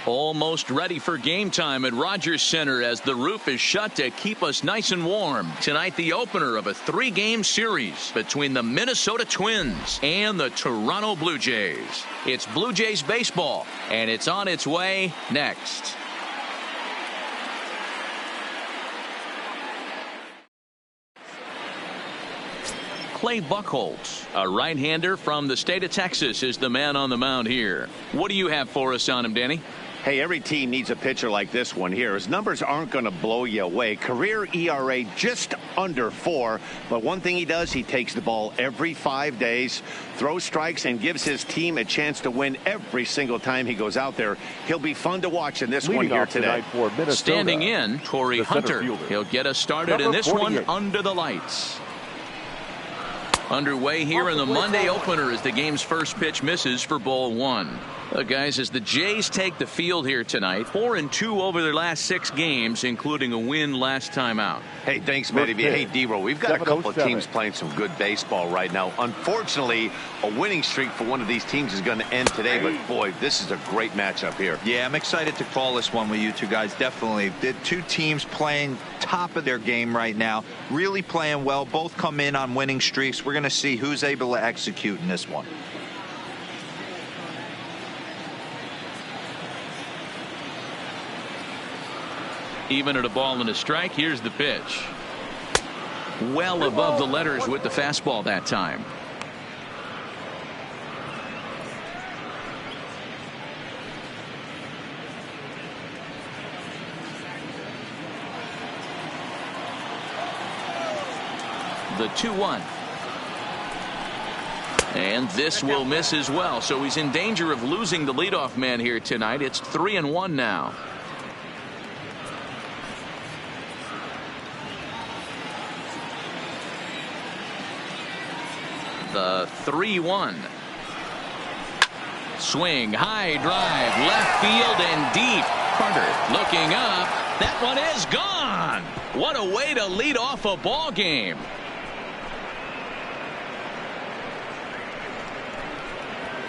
Almost ready for game time at Rogers Center as the roof is shut to keep us nice and warm. Tonight, the opener of a 3-game series between the Minnesota Twins and the Toronto Blue Jays. It's Blue Jays baseball, and it's on its way next. Clay Buchholz, a right-hander from the state of Texas, is the man on the mound here. What do you have for us on him, Danny? Hey, every team needs a pitcher like this one here. His numbers aren't going to blow you away. Career ERA just under 4. But one thing he does, he takes the ball every 5 days, throws strikes, and gives his team a chance to win every single time he goes out there. He'll be fun to watch in this one here today. Standing in, Torii Hunter. He'll get us started in this one under the lights. Underway here in the Monday opener as the game's first pitch misses for ball 1. Guys, as the Jays take the field here tonight, 4-2 over their last 6 games, including a win last time out. Hey, thanks, Matty. Hey, D-Roll, we've got a couple of teams playing some good baseball right now. Unfortunately, a winning streak for one of these teams is going to end today, but boy, this is a great matchup here. Yeah, I'm excited to call this one with you two guys. Definitely. The two teams playing top of their game right now, really playing well. Both come in on winning streaks. We're going to see who's able to execute in this one. Even at a ball and a strike, here's the pitch. Well above the letters with the fastball that time. The 2-1. And this will miss as well, so he's in danger of losing the leadoff man here tonight. It's 3-1 now. The 3-1. Swing, high drive, left field and deep. Carter looking up. That one is gone. What a way to lead off a ball game.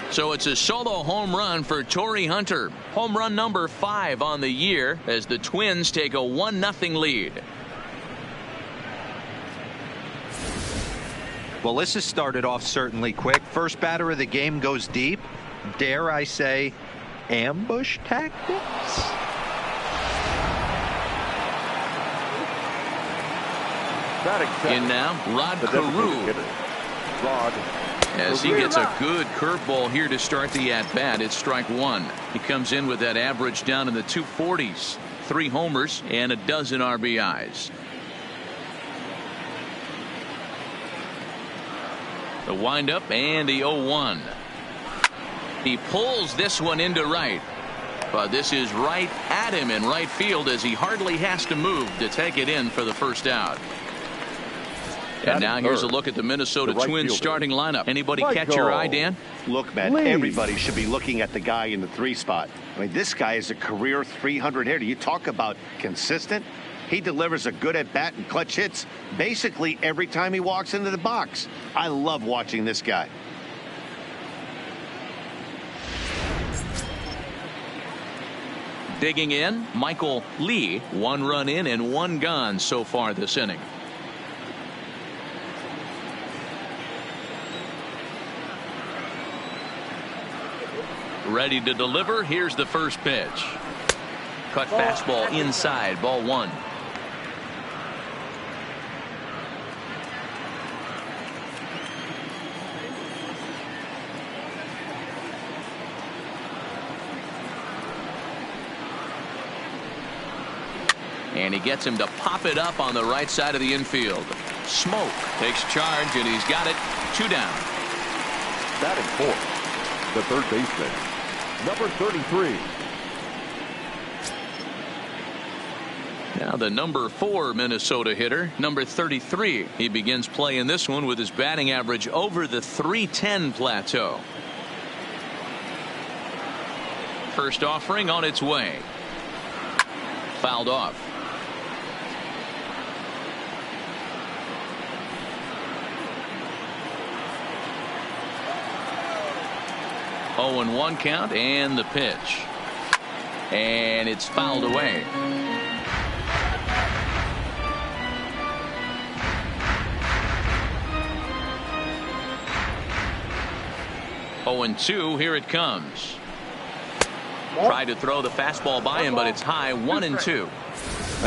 So it's a solo home run for Torii Hunter. Home run number 5 on the year as the Twins take a 1-0 lead. Well, this has started off certainly quick. First batter of the game goes deep. Dare I say, ambush tactics? In now, Rod Carew. As he gets a good curveball here to start the at-bat, it's strike 1. He comes in with that average down in the 240s. 3 homers and a dozen RBIs. The windup and the 0-1. He pulls this one into right. But this is right at him in right field as he hardly has to move to take it in for the first out. And now here's a look at the Minnesota Twins starting lineup. Anybody catch your eye, Dan? Look, man, everybody should be looking at the guy in the 3 spot. I mean, this guy is a career 300 hitter. You talk about consistent. He delivers a good at-bat and clutch hits basically every time he walks into the box. I love watching this guy. Digging in, Michael Lee. 1 run in and 1 gone so far this inning. Ready to deliver. Here's the first pitch. Cut fastball inside, ball 1. And he gets him to pop it up on the right side of the infield. Smoke takes charge, and he's got it. 2 down. Batting 4th, the third baseman, number 33. Now the number 4 Minnesota hitter, number 33. He begins play in this one with his batting average over the .310 plateau. First offering on its way. Fouled off. Oh, and 1 count and the pitch. And it's fouled away. Oh, and 2, here it comes. Tried to throw the fastball by him, but it's high, 1-2.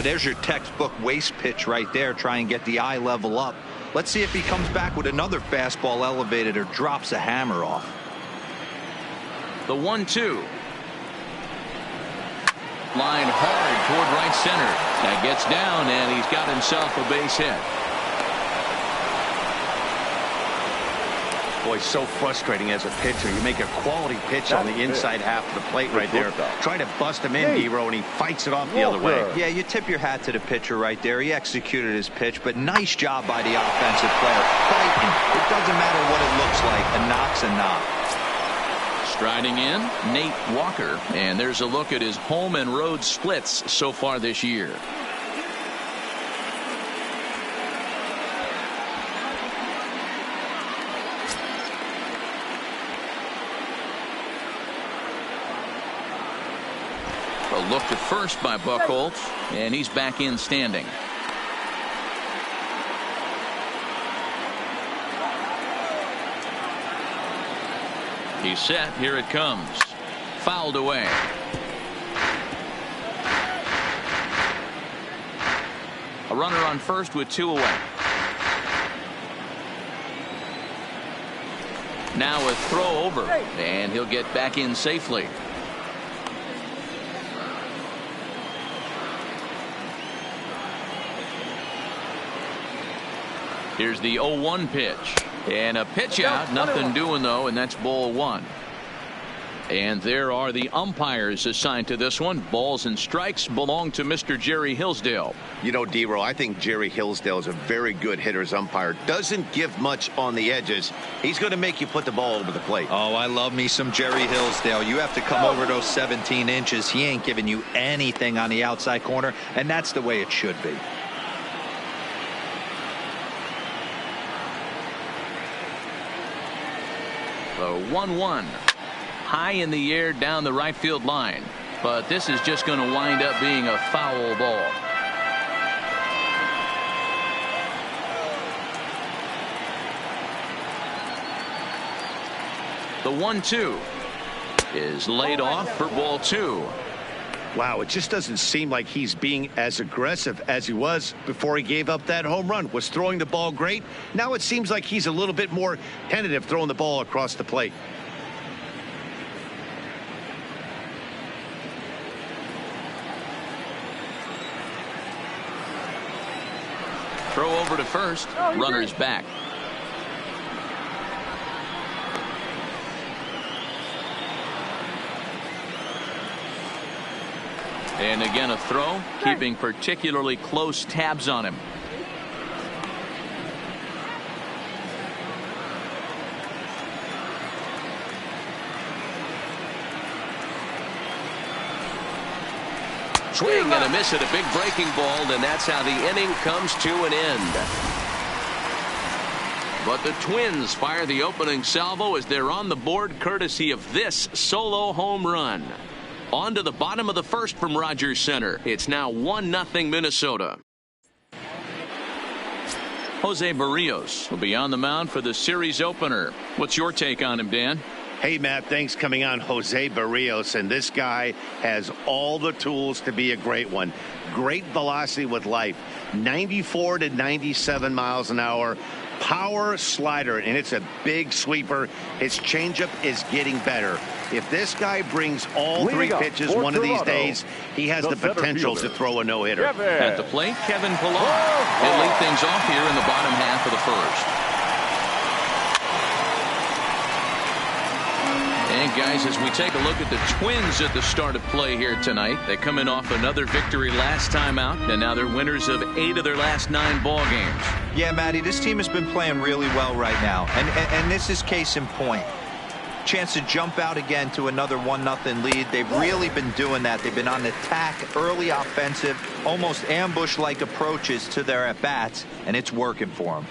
There's your textbook waste pitch right there. Try and get the eye level up. Let's see if he comes back with another fastball elevated or drops a hammer off. The 1-2. Line hard toward right center. That gets down, and he's got himself a base hit. Boy, so frustrating as a pitcher. You make a quality pitch on the inside half of the plate right there. Try to bust him in, Dero, and he fights it off the other way. Yeah, you tip your hat to the pitcher right there. He executed his pitch, but nice job by the offensive player. Fighting. It doesn't matter what it looks like. A knock's a knock. Striding in, Nate Walker. And there's a look at his home and road splits so far this year. A look to first by Buchholz, and he's back in standing. He's set. Here it comes. Fouled away. A runner on first with 2 away. Now a throw over, and he'll get back in safely. Here's the 0-1 pitch. And a pitch out. Nothing doing, though, and that's ball 1. And there are the umpires assigned to this one. Balls and strikes belong to Mr. Jerry Hillsdale. You know, Dero, I think Jerry Hillsdale is a very good hitter's umpire. Doesn't give much on the edges. He's going to make you put the ball over the plate. Oh, I love me some Jerry Hillsdale. You have to come over those 17 inches. He ain't giving you anything on the outside corner, and that's the way it should be. The 1-1. High in the air down the right field line. But this is just going to wind up being a foul ball. The 1-2 is laid off for ball 2. Wow, it just doesn't seem like he's being as aggressive as he was before he gave up that home run. Was throwing the ball great. Now it seems like he's a little bit more tentative throwing the ball across the plate. Throw over to first. Runner's back. And again a throw, keeping particularly close tabs on him. Swing and a miss at a big breaking ball, and that's how the inning comes to an end. But the Twins fire the opening salvo as they're on the board courtesy of this solo home run. On to the bottom of the first from Rogers Center. It's now 1-0 Minnesota. Jose Barrios will be on the mound for the series opener. What's your take on him, Dan? Hey, Matt, thanks. Coming on, Jose Barrios, and this guy has all the tools to be a great one. Great velocity with life, 94 to 97 miles an hour. Power slider, and it's a big sweeper. His changeup is getting better. If this guy brings all 3 pitches one of these days, he has the potential to throw a no-hitter. At the plate, Kevin Pillar. He'll lead things off here in the bottom half of the first. And guys, as we take a look at the Twins at the start of play here tonight, they come in off another victory last time out, and now they're winners of 8 of their last 9 ball games. Yeah, Matty, this team has been playing really well right now, and this is case in point. Chance to jump out again to another 1-0 lead. They've really been doing that. They've been on attack, early offensive, almost ambush-like approaches to their at-bats, and it's working for them.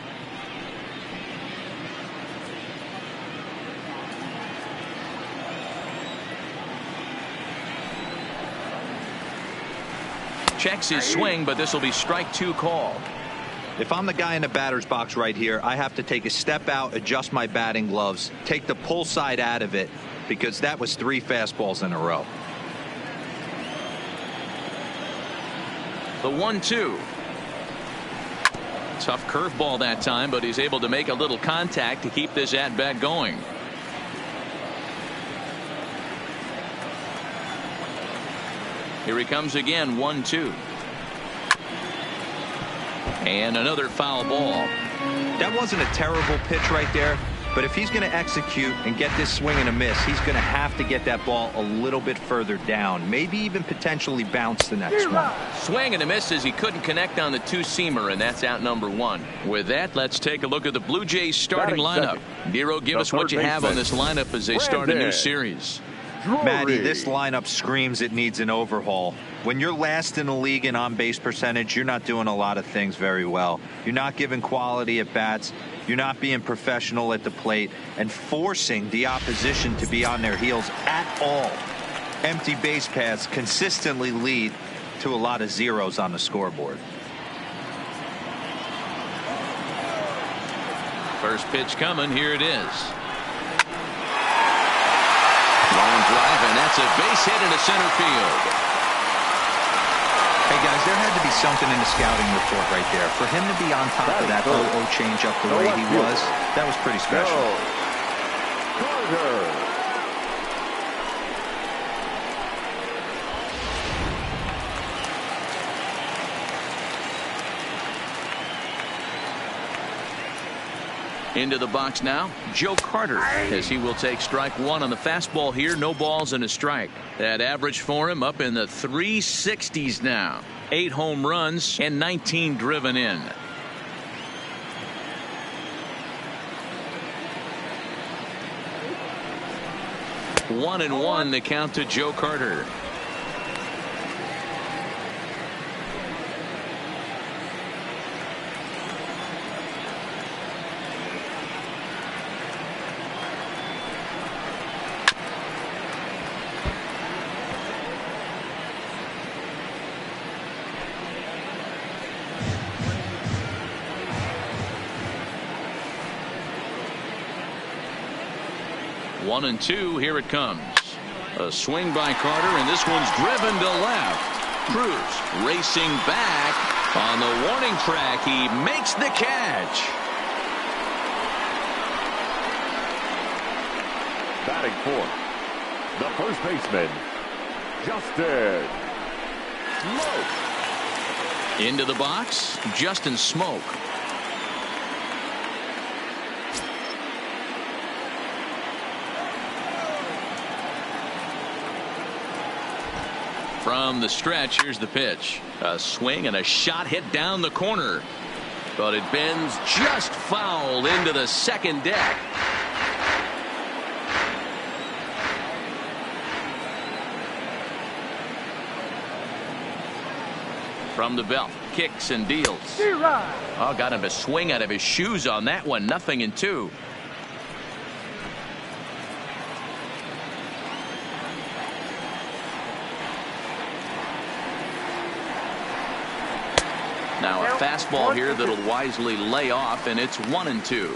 checks his swing, but this will be strike 2 called. If I'm the guy in the batter's box right here, I have to take a step out, adjust my batting gloves, take the pull side out of it, because that was 3 fastballs in a row. The 1-2. Tough curveball that time, but he's able to make a little contact to keep this at bat going. Here he comes again, 1-2. And another foul ball. That wasn't a terrible pitch right there, but if he's going to execute and get this swing and a miss, he's going to have to get that ball a little bit further down, maybe even potentially bounce the next one. Swing and a miss as he couldn't connect on the 2-seamer, and that's out number 1. With that, let's take a look at the Blue Jays starting lineup. Nero, give us what you have on this lineup as they start a new series. Matty, this lineup screams it needs an overhaul. When you're last in the league in on-base percentage, you're not doing a lot of things very well. You're not giving quality at bats. You're not being professional at the plate and forcing the opposition to be on their heels at all. Empty base paths consistently lead to a lot of zeros on the scoreboard. First pitch coming. Here it is. Line drive, and that's a base hit into center field. Hey guys, there had to be something in the scouting report right there. For him to be on top of that 0-0 changeup the way he was, that was pretty special. Carter. Into the box now, Joe Carter, as he will take strike 1 on the fastball here. No balls and a strike. That average for him up in the 360s now. 8 home runs and 19 driven in. One and one, the count to Joe Carter. One and two, here it comes. A swing by Carter, and this one's driven to left. Cruz racing back on the warning track. He makes the catch. Batting fourth, the first baseman, Justin Smoak. Into the box, Justin Smoak. From the stretch, here's the pitch. A swing and a shot hit down the corner. But it bends just foul into the second deck. From the belt, kicks and deals. Oh, got him a swing out of his shoes on that one. 0-2. Now a fastball here that'll wisely lay off, and it's 1-2.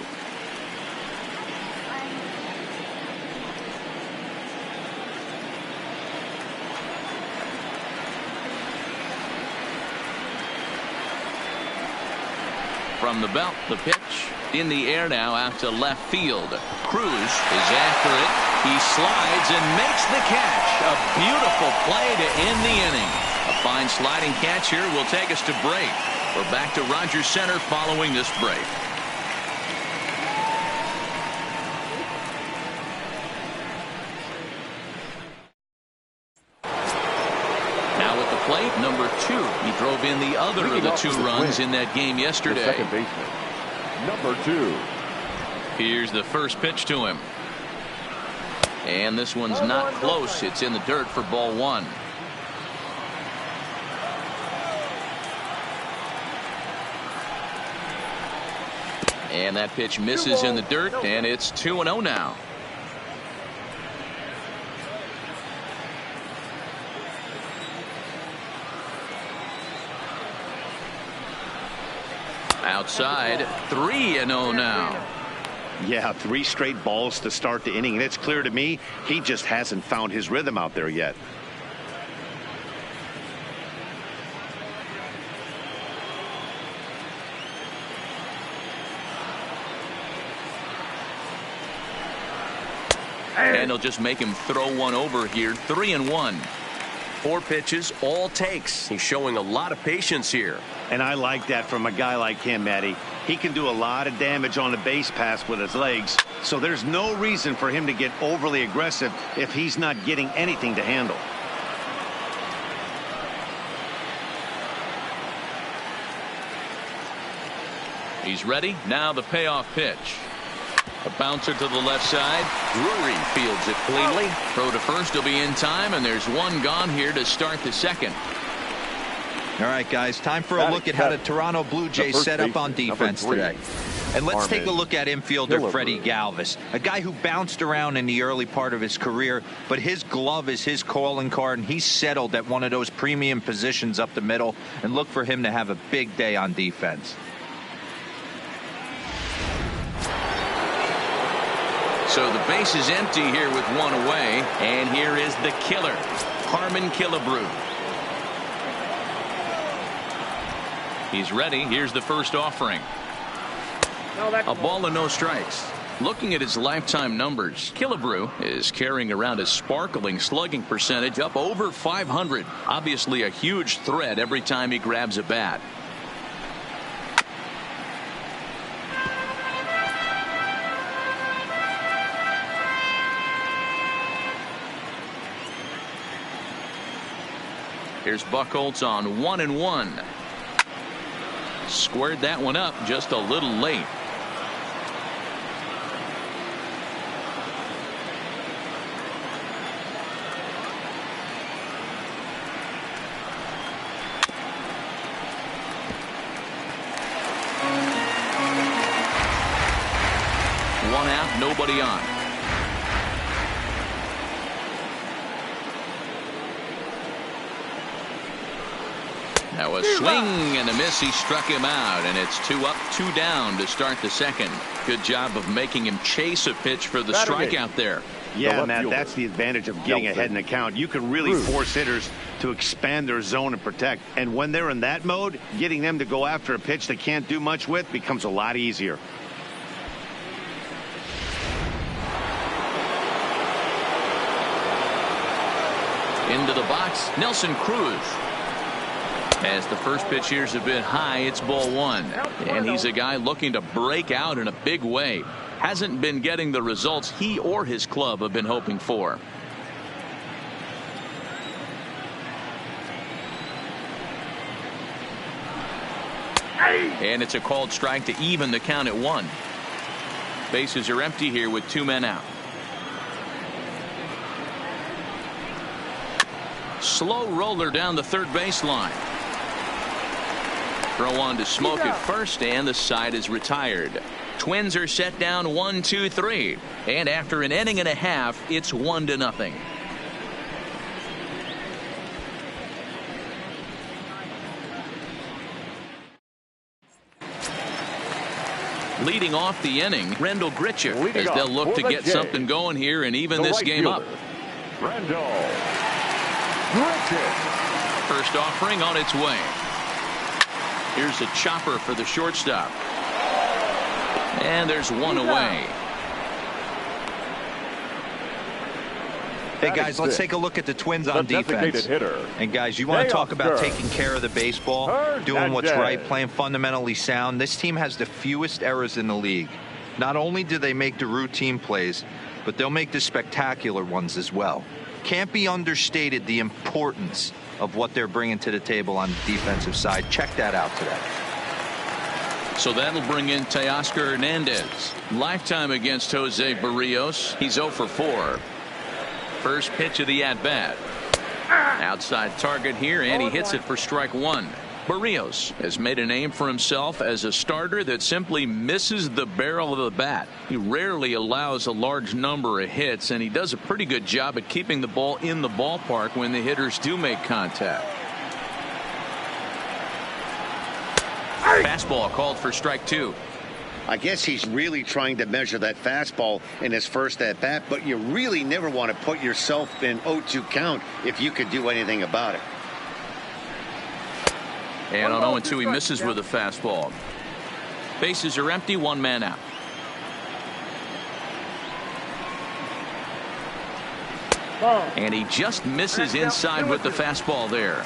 From the belt, the pitch in the air now out to left field. Cruz is after it. He slides and makes the catch. A beautiful play to end the inning. A fine sliding catch here will take us to break. We're back to Rogers Center following this break. Now at the plate, number 2. He drove in the other of the 2 runs in that game yesterday. The second baseman, number 2. Here's the first pitch to him. And this one's not close. It's in the dirt for ball 1. And that pitch misses in the dirt, and it's 2-0 now. Outside, 3-0 now. Yeah, 3 straight balls to start the inning, and it's clear to me he just hasn't found his rhythm out there yet. And he'll just make him throw one over here. 3-1. 4 pitches, all takes. He's showing a lot of patience here. And I like that from a guy like him, Matty. He can do a lot of damage on the base pass with his legs, so there's no reason for him to get overly aggressive if he's not getting anything to handle. He's ready. Now the payoff pitch. A bouncer to the left side. Drury fields it cleanly. Throw to first will be in time, and there's one gone here to start the second. All right, guys, time for a look at how the Toronto Blue Jays set up on defense today. And let's take a look at infielder Freddie Galvis, a guy who bounced around in the early part of his career, but his glove is his calling card, and he's settled at one of those premium positions up the middle, and look for him to have a big day on defense. So the base is empty here with one away, and here is the killer, Harmon Killebrew. He's ready. Here's the first offering. A ball and no strikes. Looking at his lifetime numbers, Killebrew is carrying around a sparkling slugging percentage up over 500. Obviously a huge threat every time he grabs a bat. Here's Buchholz on 1-1. Squared that one up just a little late. One out, nobody on. Now a swing and a miss. He struck him out, and it's 2 up, 2 down to start the second. Good job of making him chase a pitch for the strikeout there. Yeah, Matt, that's the advantage of getting ahead in the count. You can really force hitters to expand their zone and protect. And when they're in that mode, getting them to go after a pitch they can't do much with becomes a lot easier. Into the box, Nelson Cruz. As the first pitch here's a bit high, it's ball 1. And he's a guy looking to break out in a big way. Hasn't been getting the results he or his club have been hoping for. And it's a called strike to even the count at 1. Bases are empty here with 2 men out. Slow roller down the third baseline. Throw on to Smoke at first, and the side is retired. Twins are set down 1-2-3, and after an inning and a half, it's 1-0. Leading off the inning, Rendell Grichuk, as they'll look to get something going here and even this game up. Rendell Grichuk. First offering on its way. Here's a chopper for the shortstop. And there's one away. Hey, guys, let's take a look at the Twins on defense. And, guys, you want to talk about taking care of the baseball, doing what's right, playing fundamentally sound. This team has the fewest errors in the league. Not only do they make the routine plays, but they'll make the spectacular ones as well. Can't be understated the importance of what they're bringing to the table on the defensive side. Check that out today. So that'll bring in Teoscar Hernandez. Lifetime against Jose Barrios. He's 0 for 4. First pitch of the at-bat. Outside target here, and he hits it for strike 1. Barrios has made a name for himself as a starter that simply misses the barrel of the bat. He rarely allows a large number of hits, and he does a pretty good job at keeping the ball in the ballpark when the hitters do make contact. Fastball called for strike 2. I guess he's really trying to measure that fastball in his first at-bat, but you really never want to put yourself in 0-2 count if you could do anything about it. And on 0-2, he misses with a fastball. Bases are empty, one man out. And he just misses inside with the fastball there.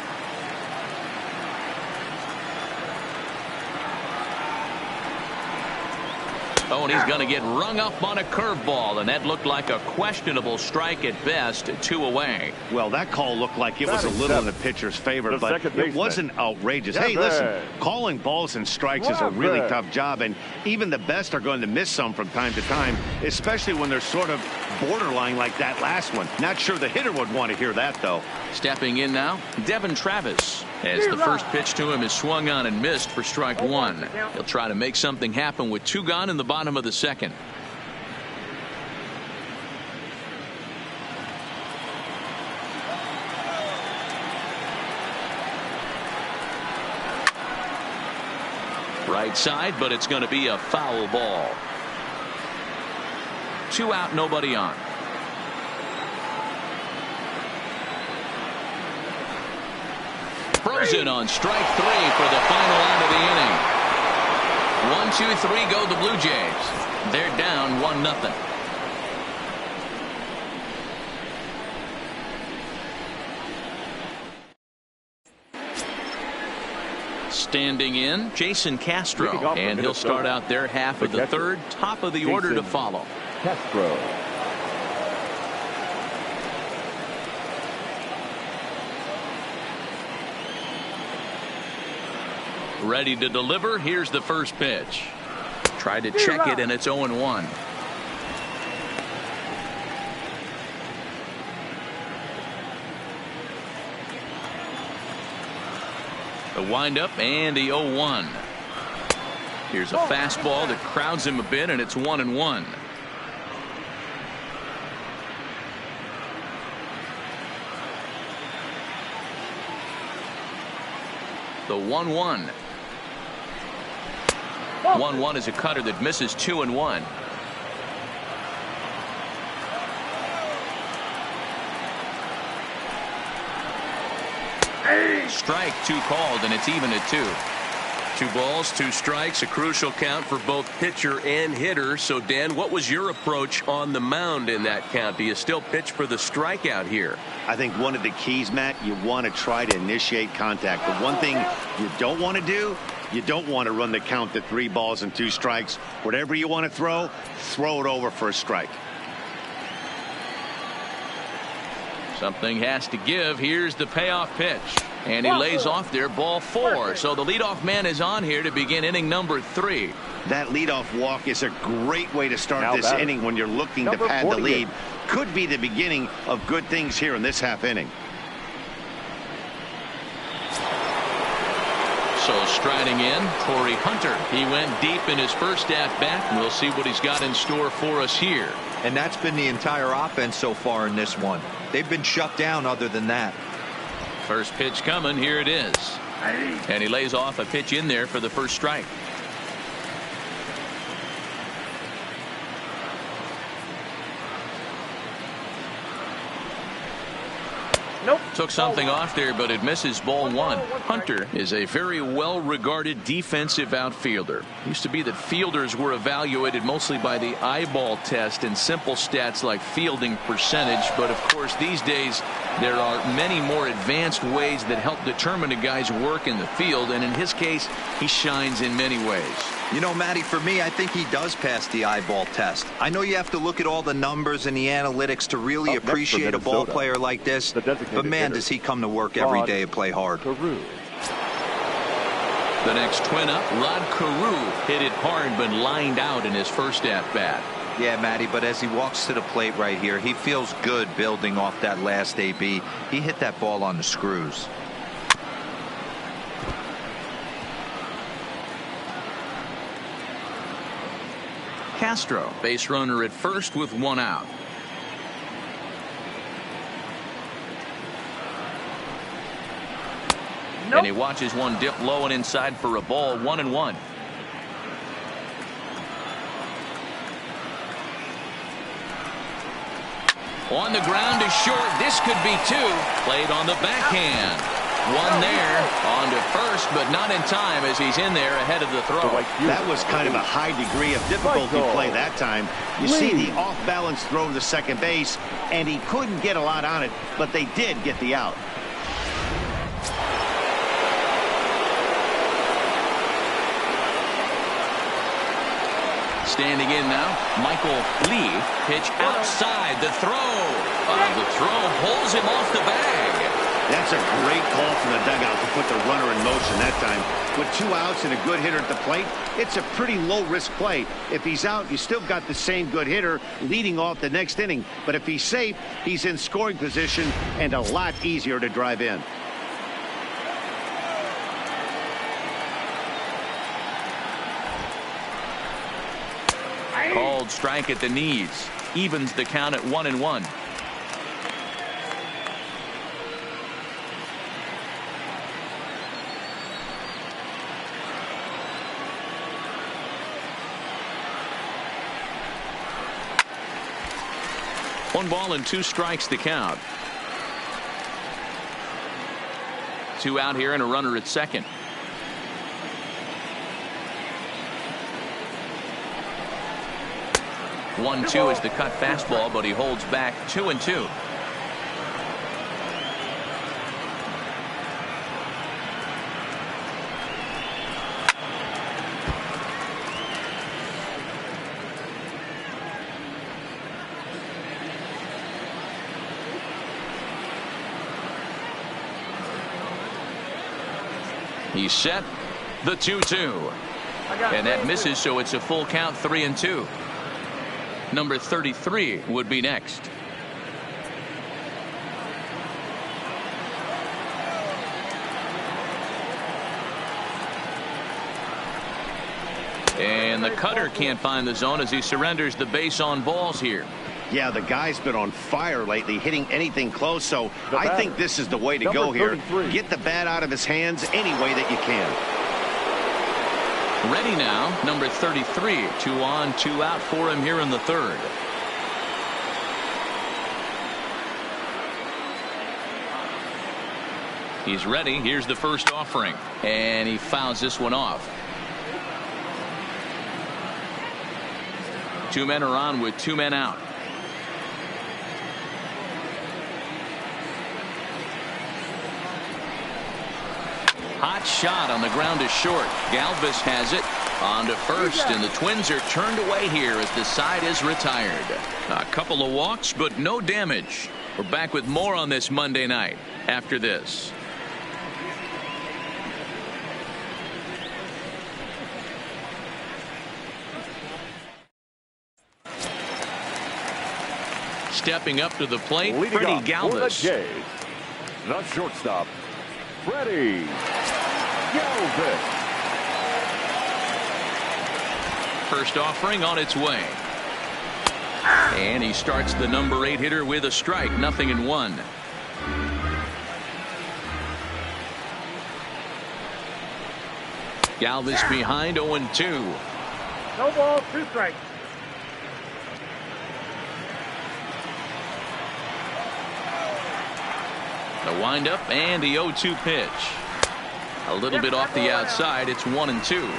Oh, and he's going to get rung up on a curveball, and that looked like a questionable strike at best, 2 away. Well, that call looked like it was a little in the pitcher's favor, but it wasn't outrageous. Hey, listen, calling balls and strikes is a really tough job, and even the best are going to miss some from time to time, especially when they're sort of borderline like that last one. Not sure the hitter would want to hear that, though. Stepping in now, Devin Travis, as the first pitch to him is swung on and missed for strike 1. He'll try to make something happen with 2 gone in the bottom of the second. Right side, but it's going to be a foul ball. 2 out, nobody on. Frozen on strike 3 for the final out of the inning. 1, 2, 3 go the Blue Jays. They're down 1-0. Standing in, Jason Castro, and he'll start out their half of the third, top of the order to follow. Castro. Ready to deliver. Here's the first pitch. Tried to check it, and it's 0-1. The windup and the 0-1. Here's a fastball that crowds him a bit, and it's 1-1. The 1-1. 1-1 is a cutter that misses 2-1. Strike 2 called, and it's even at 2. 2 balls, 2 strikes, a crucial count for both pitcher and hitter. So, Dan, what was your approach on the mound in that count? Do you still pitch for the strikeout here? I think one of the keys, Matt, you want to try to initiate contact. The one thing you don't want to do, you don't want to run the count to 3 balls and 2 strikes. Whatever you want to throw it over for a strike. Something has to give. Here's the payoff pitch. And he lays off there, ball 4. So the leadoff man is on here to begin inning number 3. That leadoff walk is a great way to start this inning when you're looking to pad the lead. Could be the beginning of good things here in this half inning. So striding in, Corey Hunter. He went deep in his first at-bat. We'll see what he's got in store for us here. And that's been the entire offense so far in this one. They've been shut down other than that. First pitch coming. Here it is. And he lays off a pitch in there for the first strike. Nope. Took something off there, but it misses ball 1. Hunter is a very well-regarded defensive outfielder. Used to be that fielders were evaluated mostly by the eyeball test and simple stats like fielding percentage. But of course, these days, there are many more advanced ways that help determine a guy's work in the field. And in his case, he shines in many ways. You know, Matty, for me, I think he does pass the eyeball test. I know you have to look at all the numbers and the analytics to really appreciate a ball player like this. But, man, does he come to work every day and play hard. The next twin up, Rod Carew hit it hard but lined out in his first at-bat. Yeah, Matty, but as he walks to the plate right here, he feels good building off that last AB. He hit that ball on the screws. Castro, base runner at first with 1 out. And he watches one dip low and inside for a ball. 1-1. On the ground is short. This could be two. Played on the backhand. One there. On to first, but not in time as he's in there ahead of the throw. That was kind of a high degree of difficulty play that time. You see the off-balance throw to second base, and he couldn't get a lot on it, but they did get the out. Standing in now, Michael Lee. Pitch outside the throw. The throw pulls him off the bag. That's a great call from the dugout to put the runner in motion that time. With 2 outs and a good hitter at the plate, it's a pretty low-risk play. If he's out, you still got the same good hitter leading off the next inning. But if he's safe, he's in scoring position and a lot easier to drive in. Called strike at the knees. Evens the count at 1-1. One ball and 2 strikes to count. 2 out here and a runner at second. 1-2 is the cut fastball, but he holds back. 2-2. He's set. The 2-2. And that misses, so it's a full count. 3-2. Number 33 would be next. And the cutter can't find the zone as he surrenders the base on balls here. Yeah, the guy's been on fire lately, hitting anything close, so I think this is the way to go here. Get the bat out of his hands any way that you can. Ready now, number 33. 2 on, 2 out for him here in the third. He's ready. Here's the first offering. And he fouls this one off. 2 men are on with 2 men out. Hot shot on the ground is short. Galvis has it on to first, and the Twins are turned away here as the side is retired. A couple of walks, but no damage. We're back with more on this Monday night after this. Stepping up to the plate, Freddie Galvis. The shortstop, Freddie Galvis. First offering on its way. And he starts the number 8 hitter with a strike. 0-1. Galvis behind. 0-2. No ball, 2 strikes. The windup and the 0-2 pitch. A little bit off the outside. It's 1-2.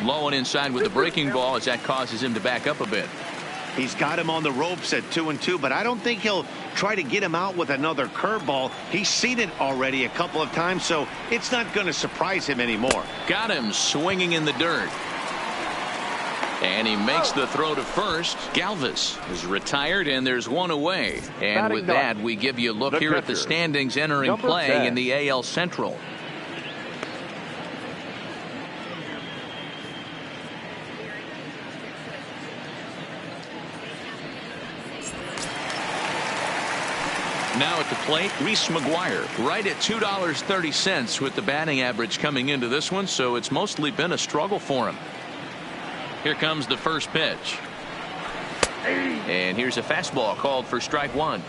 Low and inside with the breaking ball as that causes him to back up a bit. He's got him on the ropes at 2-2, but I don't think he'll try to get him out with another curveball. He's seen it already a couple of times, so it's not going to surprise him anymore. Got him swinging in the dirt. And he makes the throw to first. Galvis is retired, and there's one away. And with that, we give you a look here at the standings entering play in the AL Central. Now at the plate, Reese McGuire, right at $2.30 with the batting average coming into this one, so it's mostly been a struggle for him. Here comes the first pitch. And here's a fastball called for strike one.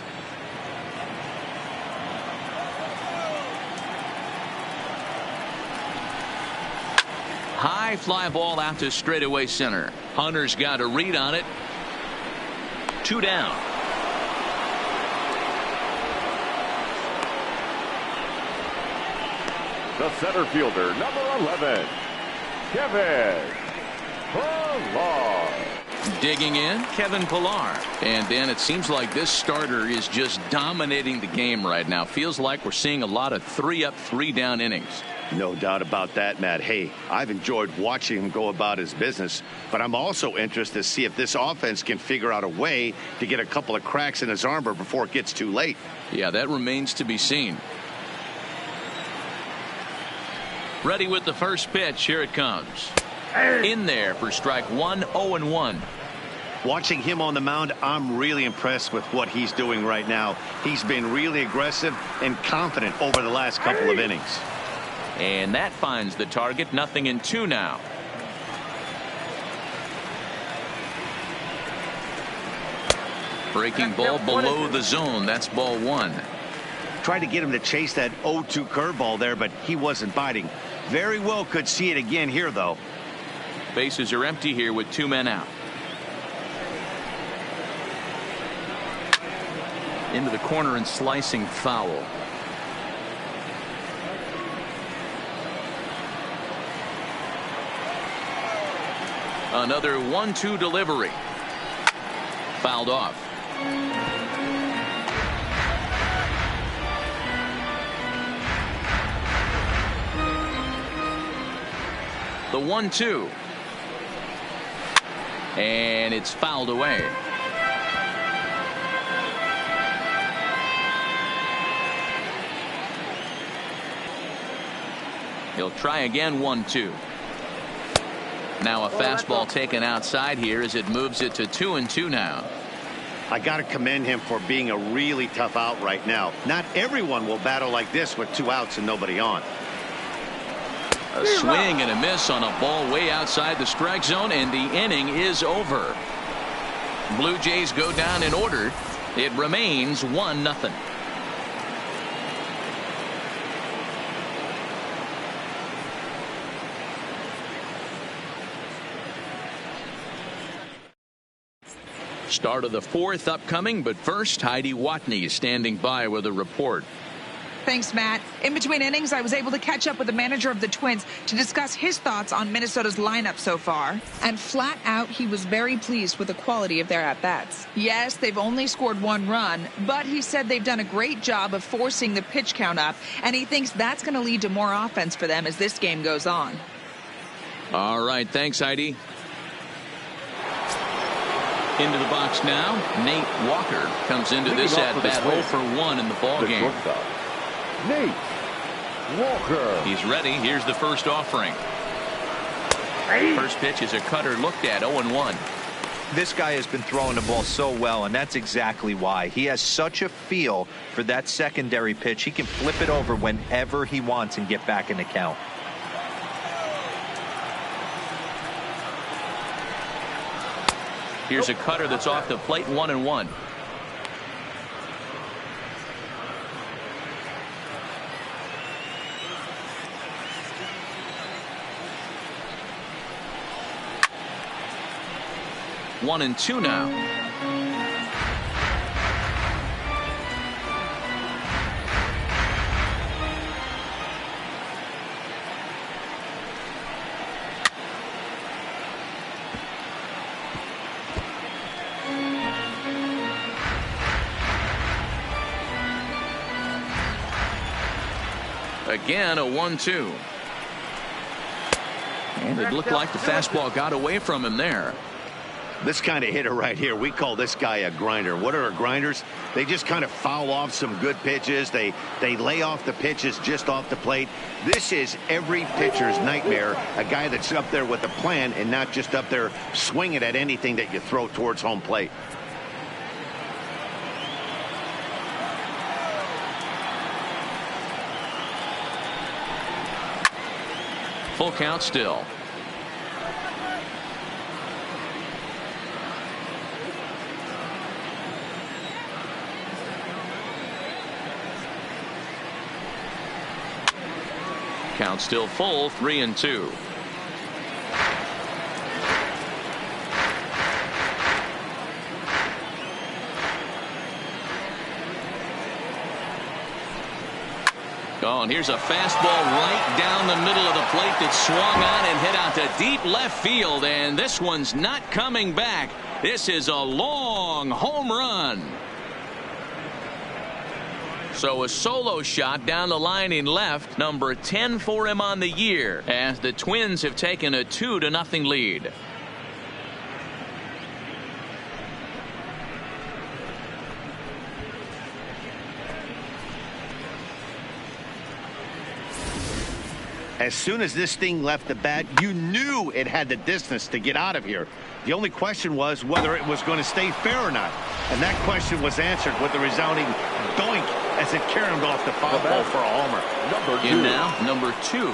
High fly ball out to straightaway center. Hunter's got a read on it. 2 down. The center fielder, number 11, Kevin Pillar. Digging in, Kevin Pillar. And then it seems like this starter is just dominating the game right now. Feels like we're seeing a lot of 3-up, 3-down innings. No doubt about that, Matt. Hey, I've enjoyed watching him go about his business, but I'm also interested to see if this offense can figure out a way to get a couple of cracks in his armor before it gets too late. Yeah, that remains to be seen. Ready with the first pitch. Here it comes. In there for strike one, 0-1. Watching him on the mound, I'm really impressed with what he's doing right now. He's been really aggressive and confident over the last couple of innings. And that finds the target. 0-2 now. Breaking ball below the zone. That's ball one. Tried to get him to chase that 0-2 curveball there, but he wasn't biting. Very well could see it again here, though. Bases are empty here with 2 men out. Into the corner and slicing foul. Another 1-2 delivery. Fouled off. The 1-2. And it's fouled away. He'll try again. 1-2. Now a fastball taken outside here as it moves it to 2-2 now. I got to commend him for being a really tough out right now. Not everyone will battle like this with 2 outs and nobody on. A swing and a miss on a ball way outside the strike zone, and the inning is over. Blue Jays go down in order. It remains 1-0. Start of the 4th upcoming, but first, Heidi Watney is standing by with a report. Thanks, Matt. In between innings, I was able to catch up with the manager of the Twins to discuss his thoughts on Minnesota's lineup so far. And flat out, he was very pleased with the quality of their at-bats. Yes, they've only scored 1 run, but he said they've done a great job of forcing the pitch count up, and he thinks that's going to lead to more offense for them as this game goes on. All right, thanks, Heidi. Into the box now, Nate Walker comes into this at-bat 0 for 1 in the ball game. Nate Walker. He's ready. Here's the first offering. First pitch is a cutter looked at. 0-1. This guy has been throwing the ball so well, and that's exactly why. He has such a feel for that secondary pitch. He can flip it over whenever he wants and get back in the count. Here's a cutter that's off the plate. 1-1. One and two now. Again, a 1-2. And it looked like the fastball got away from him there. This kind of hitter right here, we call this guy a grinder. What are grinders? They just kind of foul off some good pitches. They lay off the pitches just off the plate. This is every pitcher's nightmare, a guy that's up there with a plan and not just up there swinging at anything that you throw towards home plate. Full count still. Count still full, 3-2. Oh, and here's a fastball right down the middle of the plate that swung on and hit out to deep left field, and this one's not coming back. This is a long home run. So a solo shot down the line in left, number 10 for him on the year, as the Twins have taken a 2-0 lead. As soon as this thing left the bat, you knew it had the distance to get out of here. The only question was whether it was going to stay fair or not. And that question was answered with the resounding doink as it caromed off the foul pole for a homer. In now, number 2.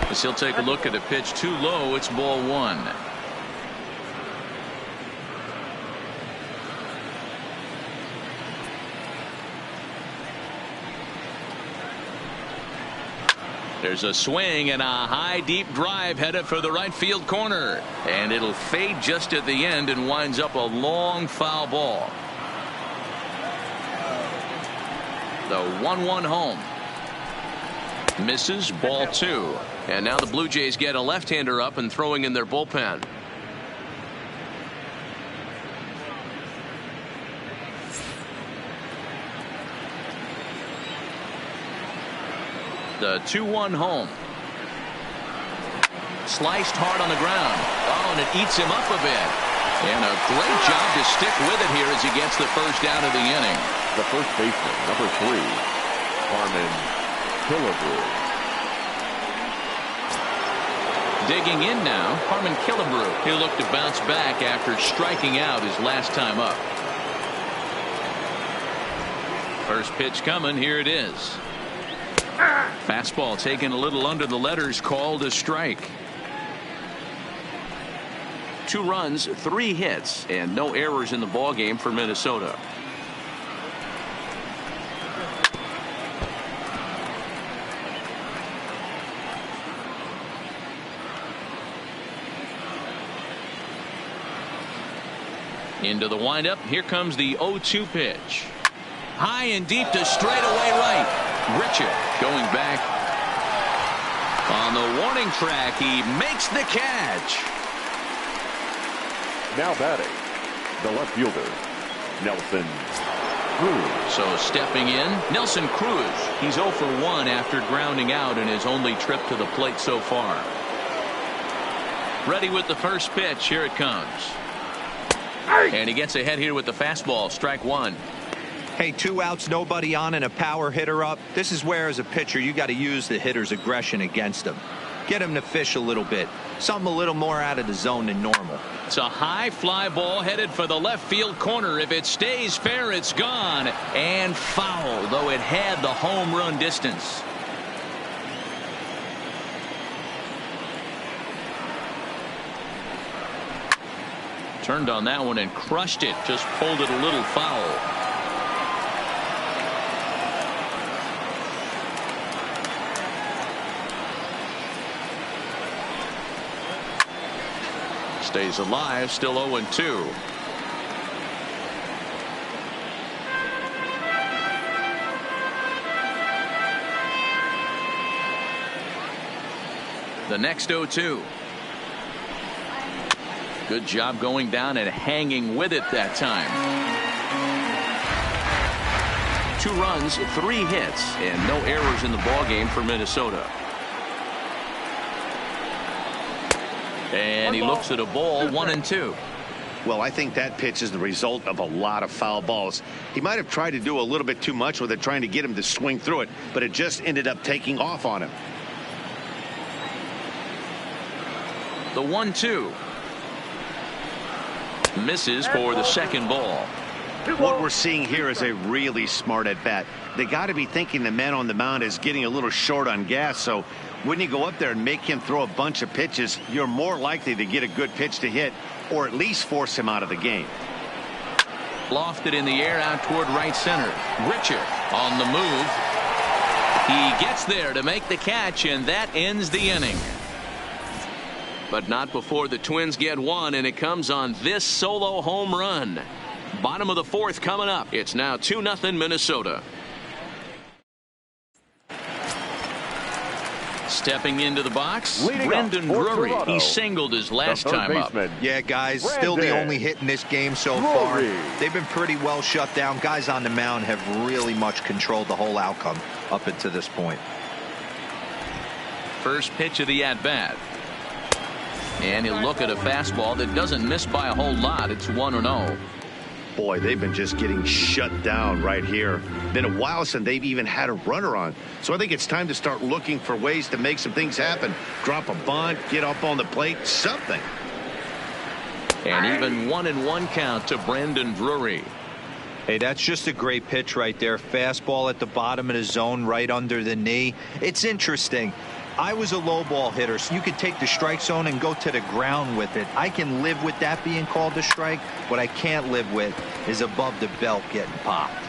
As he'll take a look at a pitch too low, it's ball 1. There's a swing and a high deep drive headed for the right field corner, and it'll fade just at the end and winds up a long foul ball. The 1-1 home. Misses, ball 2. And now the Blue Jays get a left-hander up and throwing in their bullpen. The 2-1 home. Sliced hard on the ground. Oh, and it eats him up a bit. And a great job to stick with it here as he gets the first out of the inning. The first baseman, number 3, Harmon Killebrew. Digging in now, Harmon Killebrew. He'll look to bounce back after striking out his last time up. First pitch coming. Here it is. Fastball taken a little under the letters, called a strike. 2 runs, 3 hits, and no errors in the ballgame for Minnesota. Into the windup. Here comes the 0-2 pitch. High and deep to straightaway right. Richard going back on the warning track. He makes the catch. Now batting, the left fielder, Nelson Cruz. So stepping in, Nelson Cruz. He's 0 for 1 after grounding out in his only trip to the plate so far. Ready with the first pitch. Here it comes. And he gets ahead here with the fastball. Strike 1. Hey, 2 outs, nobody on, and a power hitter up. This is where, as a pitcher, you got to use the hitter's aggression against him. Get him to fish a little bit. Something a little more out of the zone than normal. It's a high fly ball headed for the left field corner. If it stays fair, it's gone. And foul, though it had the home run distance. Turned on that one and crushed it. Just pulled it a little foul. Stays alive, still 0-2. The next 0-2. Good job going down and hanging with it that time. 2 runs, 3 hits, and no errors in the ballgame for Minnesota. And he looks at a ball, 1-2. Well, I think that pitch is the result of a lot of foul balls. He might have tried to do a little bit too much with it, trying to get him to swing through it, but it just ended up taking off on him. The 1-2. Misses for the second ball. What we're seeing here is a really smart at bat. They got to be thinking the man on the mound is getting a little short on gas, so when you go up there and make him throw a bunch of pitches, you're more likely to get a good pitch to hit or at least force him out of the game. Lofted in the air out toward right center. Richard on the move. He gets there to make the catch, and that ends the inning. But not before the Twins get one, and it comes on this solo home run. Bottom of the fourth coming up. It's now 2-0 Minnesota. Stepping into the box, Brendan Drury. He singled his last time up. Yeah, guys, still the only hit in this game so far. They've been pretty well shut down. Guys on the mound have really much controlled the whole outcome up until this point. First pitch of the at-bat. And he'll look at a fastball that doesn't miss by a whole lot. It's 1-0. Boy, they've been just getting shut down right here. Been a while since they've even had a runner on. So I think it's time to start looking for ways to make some things happen. Drop a bunt, get up on the plate, something. And even 1-1 count to Brendan Drury. Hey, that's just a great pitch right there. Fastball at the bottom of the zone, right under the knee. It's interesting. I was a low ball hitter, so you could take the strike zone and go to the ground with it. I can live with that being called a strike. What I can't live with is above the belt getting popped.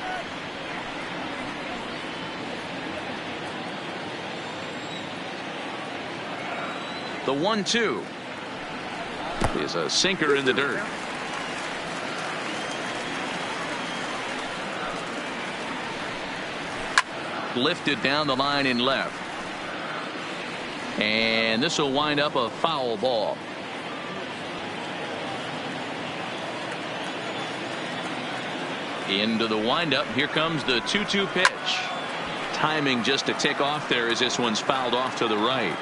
The 1-2 is a sinker in the dirt. Lifted down the line in left. And this will wind up a foul ball. Into the windup. Here comes the 2-2 pitch. Timing just a tick off there as this one's fouled off to the right.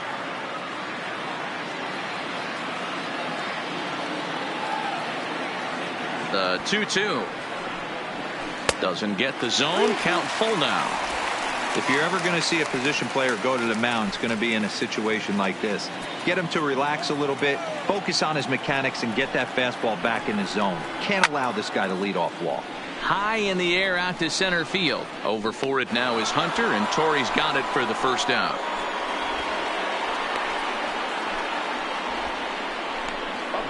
The 2-2 doesn't get the zone. Count full now. If you're ever going to see a position player go to the mound, it's going to be in a situation like this. Get him to relax a little bit, focus on his mechanics, and get that fastball back in his zone. Can't allow this guy to lead off walk. High in the air out to center field. Over for it now is Hunter, and Torrey's got it for the first out.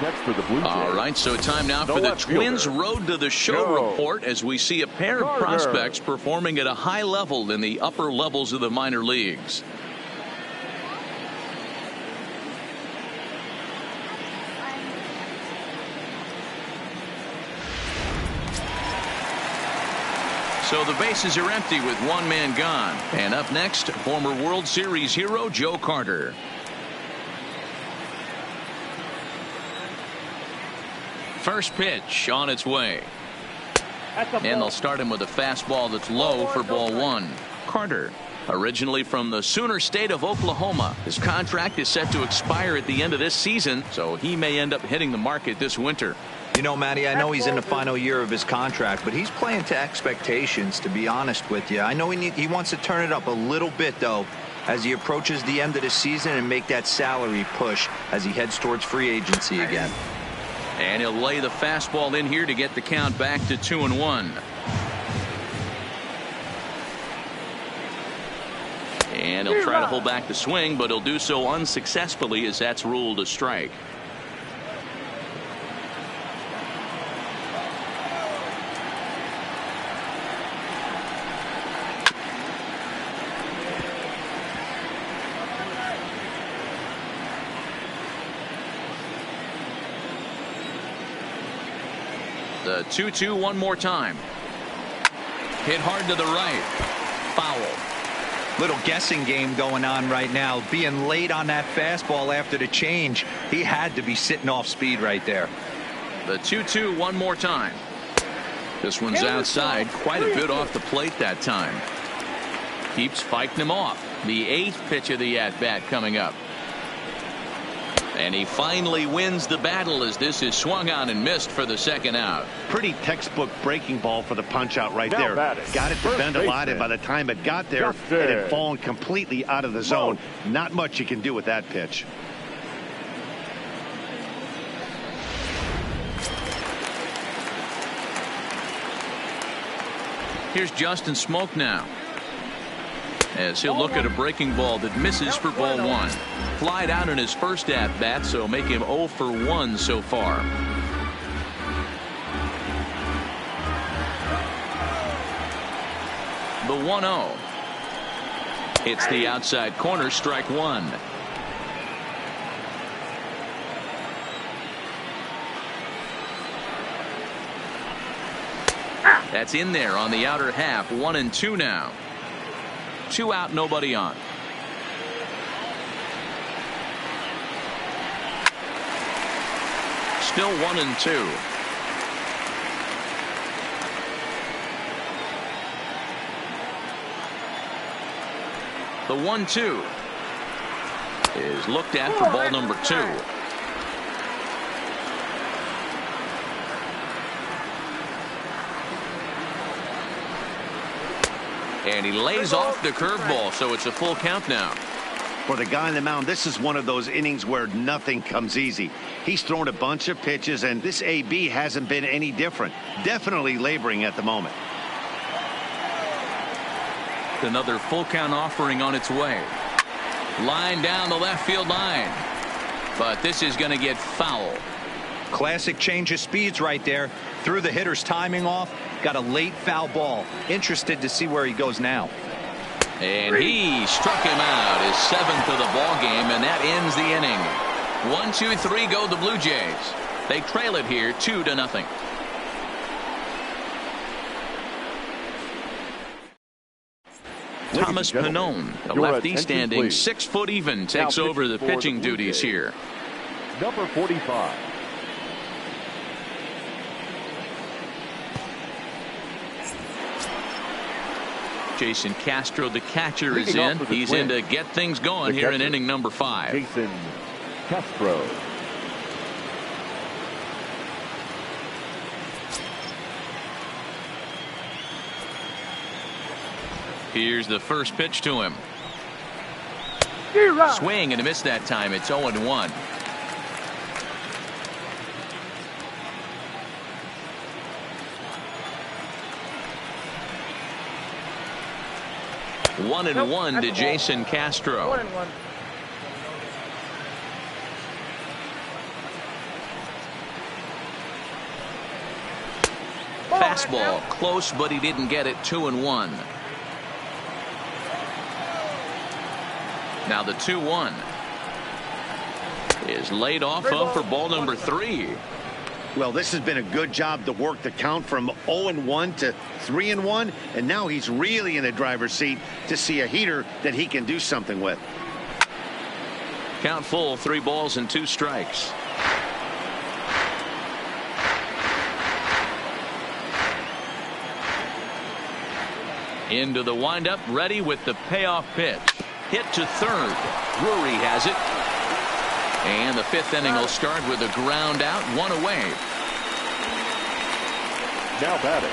Next for the Blue Jays. All right, so time now for the Twins' Road to the Show report as we see a pair of prospects performing at a high level in the upper levels of the minor leagues. So the bases are empty with one man gone. And up next, former World Series hero Joe Carter. First pitch on its way. And they'll start him with a fastball that's low for ball one. Carter, originally from the Sooner State of Oklahoma. His contract is set to expire at the end of this season, so he may end up hitting the market this winter. You know, Matty, I know he's in the final year of his contract, but he's playing to expectations, to be honest with you. I know he wants to turn it up a little bit, though, as he approaches the end of the season and make that salary push as he heads towards free agency again. And he'll lay the fastball in here to get the count back to 2-1. And he'll try to hold back the swing, but he'll do so unsuccessfully as that's ruled a strike. The 2-2 one more time. Hit hard to the right. Foul. Little guessing game going on right now. Being late on that fastball after the change. He had to be sitting off speed right there. The 2-2 one more time. This one's outside. Quite a bit off the plate that time. Keeps fighting him off. The 8th pitch of the at-bat coming up. And he finally wins the battle as this is swung on and missed for the second out. Pretty textbook breaking ball for the punch out right there. Got it to bend a lot, and by the time it got there, it had fallen completely out of the zone. Not much you can do with that pitch. Here's Justin Smoak now, as he'll look at a breaking ball that misses for ball 1. Flied out in his first at bat, so make him 0 for 1 so far. The 1-0. It's the outside corner, strike 1. That's in there on the outer half. 1-2 now. 2 out, nobody on. Still 1-2. The 1-2 is looked at for ball number 2. And he lays off the curveball, so it's a full count now. For the guy on the mound, this is one of those innings where nothing comes easy. He's thrown a bunch of pitches, and this AB hasn't been any different. Definitely laboring at the moment. Another full count offering on its way. Line down the left field line. But this is going to get foul. Classic change of speeds right there. Threw the hitter's timing off. Got a late foul ball. Interested to see where he goes now. And he struck him out, his 7th of the ball game, and that ends the inning. 1-2-3 go the Blue Jays. They trail it here 2-0. Thomas Pannone, the lefty, standing 6 foot even, takes over the pitching duties here. Number 45. Jason Castro, the catcher, is in. He's in to get things going here in inning number 5. Jason Castro. Here's the first pitch to him. Swing and a miss that time. It's 0-1. One and one to Jason Castro. 1-1. Fastball close, but he didn't get it. 2-1. Now the 2-1 is laid off of for ball number 3. Well, this has been a good job to work the count from 0-1 to 3-1, and now he's really in the driver's seat to see a heater that he can do something with. Count full, 3 balls and 2 strikes. Into the windup, ready with the payoff pitch. Hit to third. Drury has it. And the 5th inning will start with a ground out, 1 away. Now batting,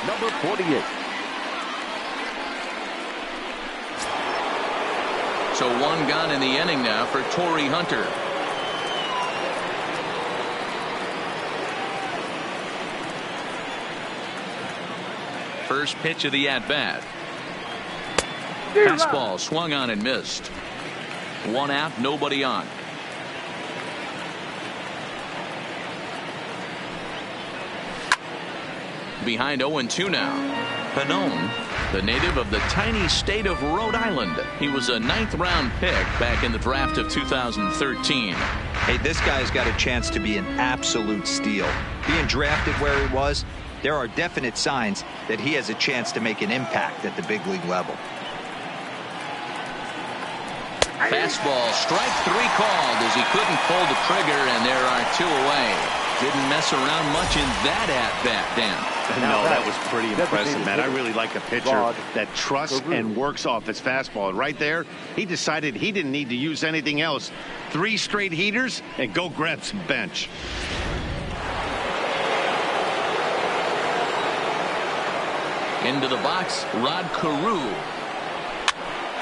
number 48. So 1 gone in the inning now for Torrey Hunter. First pitch of the at-bat. Fastball swung on and missed. 1 out, nobody on. Behind 0-2 now. Pannone, the native of the tiny state of Rhode Island. He was a 9th round pick back in the draft of 2013. Hey, this guy's got a chance to be an absolute steal. Being drafted where he was, there are definite signs that he has a chance to make an impact at the big league level. Fastball, strike 3 called as he couldn't pull the trigger, and there are 2 away. Didn't mess around much in that at-bat, Dan. No, that was pretty impressive, man. I really like a pitcher that trusts and works off his fastball. And right there, he decided he didn't need to use anything else. 3 straight heaters and go grab some bench. Into the box, Rod Carew.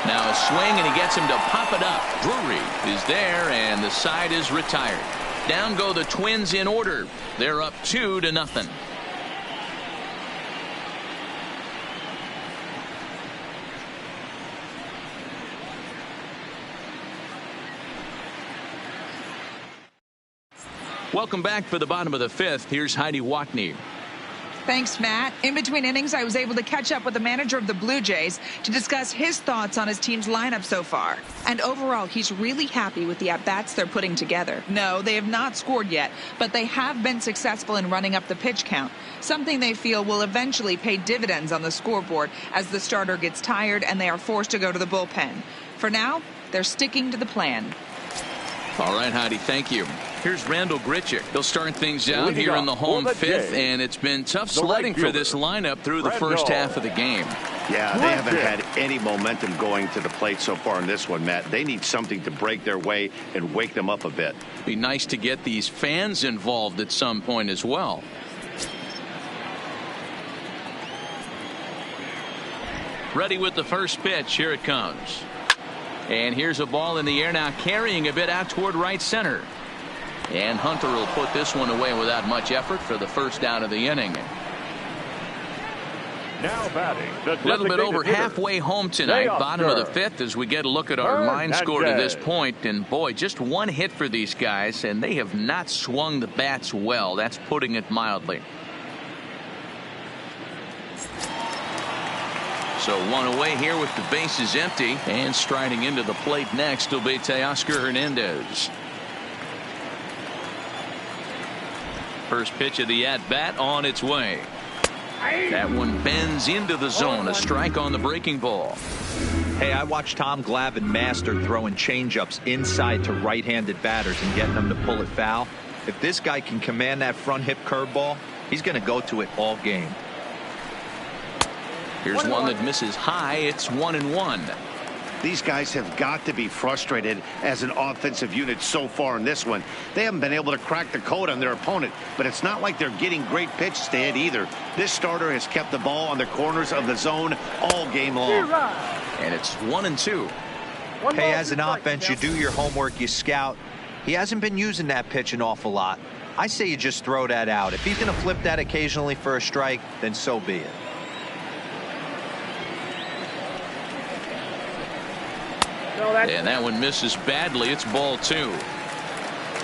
Now a swing, and he gets him to pop it up. Drury is there, and the side is retired. Down go the Twins in order. They're up 2-0. Welcome back for the bottom of the fifth. Here's Heidi Watney. Thanks, Matt. In between innings, I was able to catch up with the manager of the Blue Jays to discuss his thoughts on his team's lineup so far. And overall, he's really happy with the at-bats they're putting together. No, they have not scored yet, but they have been successful in running up the pitch count, something they feel will eventually pay dividends on the scoreboard as the starter gets tired and they are forced to go to the bullpen. For now, they're sticking to the plan. All right, Heidi, thank you. Here's Randall Grichuk. He'll start things out here in the home fifth, and it's been tough sledding for this lineup through the first half of the game. Yeah, they haven't had any momentum going to the plate so far in this one, Matt. They need something to break their way and wake them up a bit. Be nice to get these fans involved at some point as well. Ready with the first pitch. Here it comes. And here's a ball in the air now, carrying a bit out toward right center. And Hunter will put this one away without much effort for the first out of the inning. Now batting, a little bit over halfway home tonight, bottom of the fifth, as we get a look at our line score to this point. And boy, just one hit for these guys, and they have not swung the bats well. That's putting it mildly. So one away here with the bases empty, and striding into the plate next will be Teoscar Hernandez. First pitch of the at-bat on its way. That one bends into the zone. A strike on the breaking ball. Hey, I watched Tom Glavine master throwing changeups inside to right-handed batters and getting them to pull it foul. If this guy can command that front hip curveball, he's going to go to it all game. Here's one that misses high. It's 1-1. These guys have got to be frustrated as an offensive unit so far in this one. They haven't been able to crack the code on their opponent, but it's not like they're getting great pitches to hit either. This starter has kept the ball on the corners of the zone all game long. And it's 1-2. Hey, as an offense, you do your homework, you scout. He hasn't been using that pitch an awful lot. I say you just throw that out. If he's going to flip that occasionally for a strike, then so be it. And that one misses badly. It's ball two.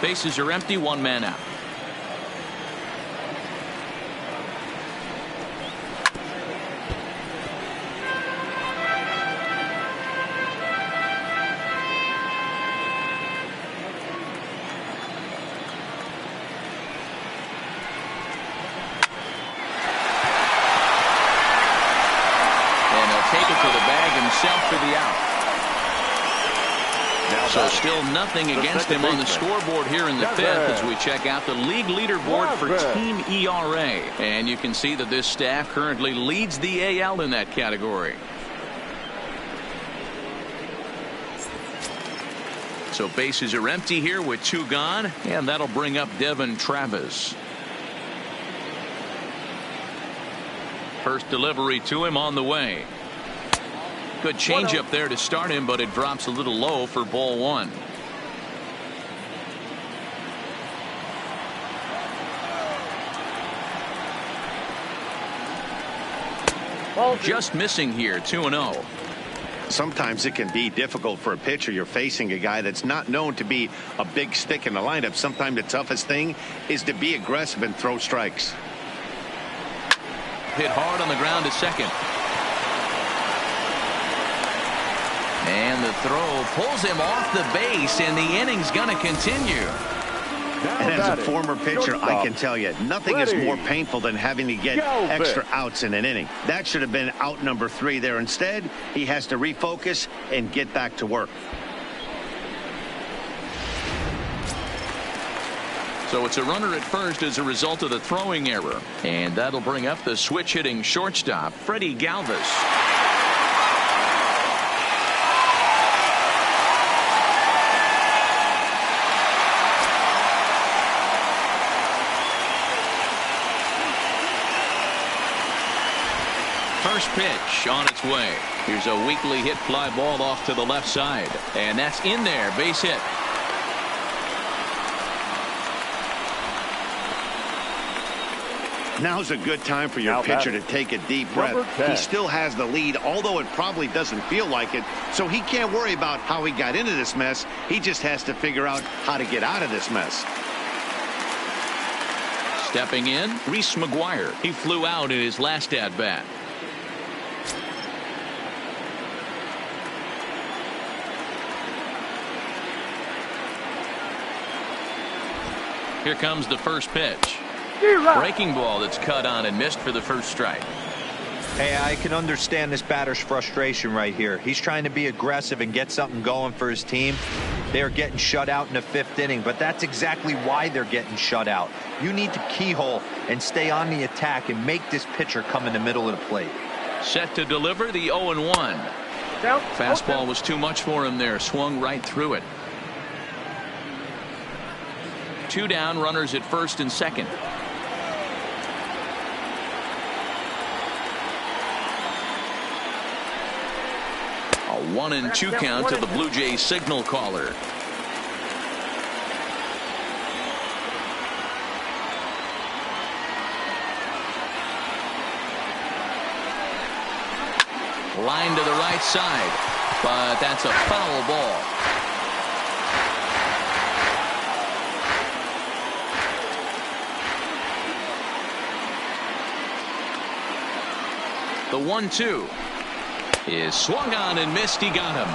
Bases are empty. One man out. And he'll take it to the bag himself for the out. So still nothing against him on the scoreboard here in the fifth as we check out the league leaderboard for team ERA. And you can see that this staff currently leads the AL in that category. So bases are empty here with two gone, and that'll bring up Devin Travis. First delivery to him on the way. Good changeup there to start him, but it drops a little low for ball one. Just missing here, 2-0. Sometimes it can be difficult for a pitcher. You're facing a guy that's not known to be a big stick in the lineup. Sometimes the toughest thing is to be aggressive and throw strikes. Hit hard on the ground to second. And the throw pulls him off the base, and the inning's going to continue. And as a former pitcher, I can tell you, nothing is more painful than having to get extra outs in an inning. That should have been out number 3 there. Instead, he has to refocus and get back to work. So it's a runner at first as a result of the throwing error. And that'll bring up the switch-hitting shortstop, Freddie Galvis. First pitch on its way. Here's a weakly hit fly ball off to the left side. And that's in there. Base hit. Now's a good time for your pitcher to take a deep breath. He still has the lead, although it probably doesn't feel like it. So he can't worry about how he got into this mess. He just has to figure out how to get out of this mess. Stepping in, Reese McGuire. He flew out in his last at-bat. Here comes the first pitch. Breaking ball that's cut on and missed for the first strike. Hey, I can understand this batter's frustration right here. He's trying to be aggressive and get something going for his team. They're getting shut out in the 5th inning, but that's exactly why they're getting shut out. You need to keyhole and stay on the attack and make this pitcher come in the middle of the plate. Set to deliver the 0-1. Fastball was too much for him there. Swung right through it. 2 down, runners at first and second. A 1-2 count to the Blue Jays signal caller. Line to the right side, but that's a foul ball. The 1-2 is swung on and missed. He got him.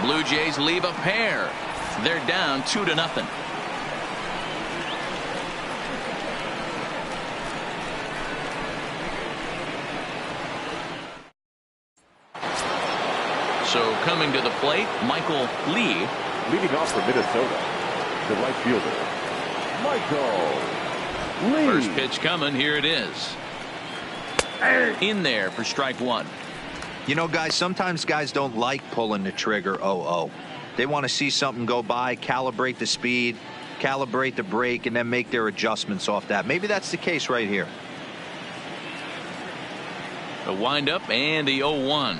Blue Jays leave a pair. They're down 2-0. So coming to the plate, Michael Lee. Leading off for Minnesota, the right fielder, Michael Lee. First pitch coming. Here it is. In there for strike 1. You know, guys, sometimes guys don't like pulling the trigger 0-0. They want to see something go by, calibrate the speed, calibrate the brake, and then make their adjustments off that. Maybe that's the case right here. The windup and the 0-1.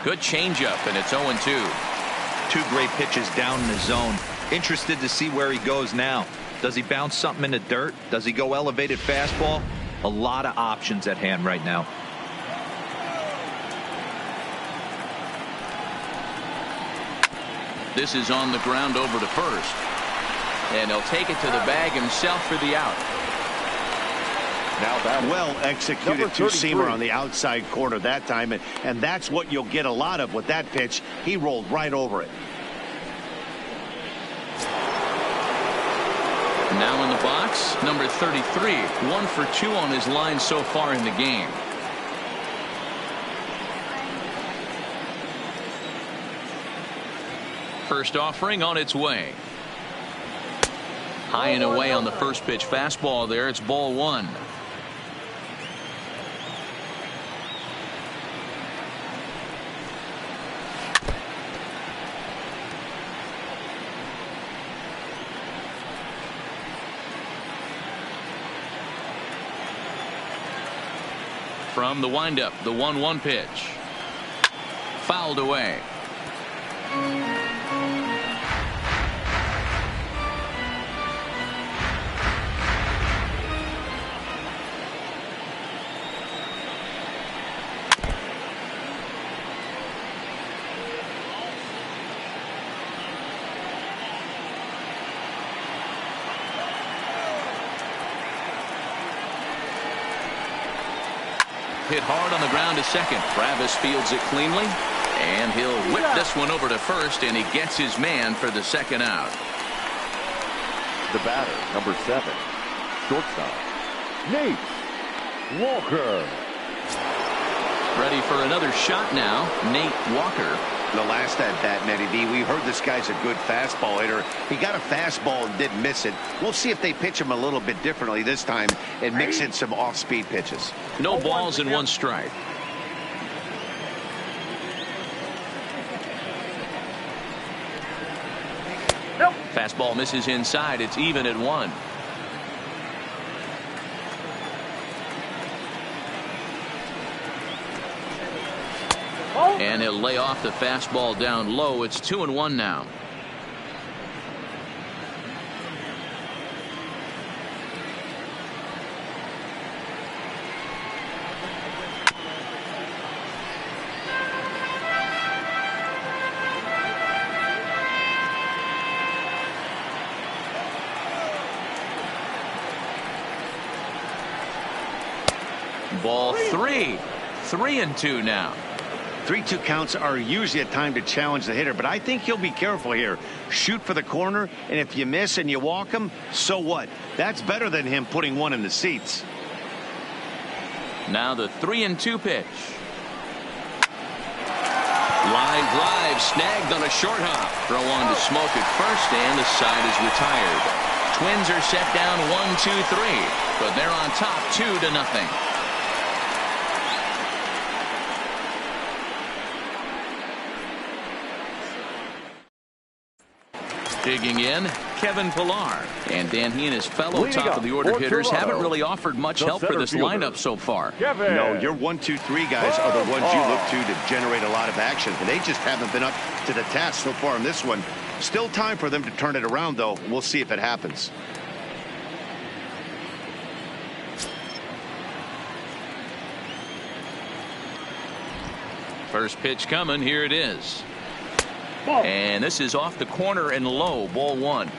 Good changeup, and it's 0-2. 2 great pitches down in the zone. Interested to see where he goes now. Does he bounce something in the dirt? Does he go elevated fastball? A lot of options at hand right now. This is on the ground over to first. And he'll take it to the bag himself for the out. Now batting. Well executed two-seamer on the outside corner that time, and that's what you'll get a lot of with that pitch. He rolled right over it. Now in the box, number 33, 1 for 2 on his line so far in the game. First offering on its way. High and away on the first pitch fastball there. It's ball 1. From the windup, the 1-1 pitch. Fouled away. Hit hard on the ground to second. Travis fields it cleanly, and he'll whip this one over to first, and he gets his man for the second out. The batter, number 7, shortstop, Nate Walker. Ready for another shot now, Nate Walker. The last at bat, Nettie D, we heard this guy's a good fastball hitter. He got a fastball and didn't miss it. We'll see if they pitch him a little bit differently this time and mix in some off-speed pitches. No balls and 1 strike. Fastball misses inside. It's even at 1. And he'll lay off the fastball down low. It's 2-1 now. Ball 3. 3-2 now. 3-2 counts are usually a time to challenge the hitter, but I think he'll be careful here. Shoot for the corner, and if you miss and you walk him, so what? That's better than him putting one in the seats. Now the 3-2 pitch. Line drive snagged on a short hop. Throw on to Smoke at first, and the side is retired. Twins are set down 1-2-3, but they're on top 2-0. Digging in, Kevin Pillar. And Dan, he and his fellow top-of-the-order hitters haven't really offered much help for this lineup so far. No, your 1-2-3 guys are the ones you look to generate a lot of action. And they just haven't been up to the task so far in this one. Still time for them to turn it around, though. We'll see if it happens. First pitch coming. Here it is. And this is off the corner and low. Ball 1.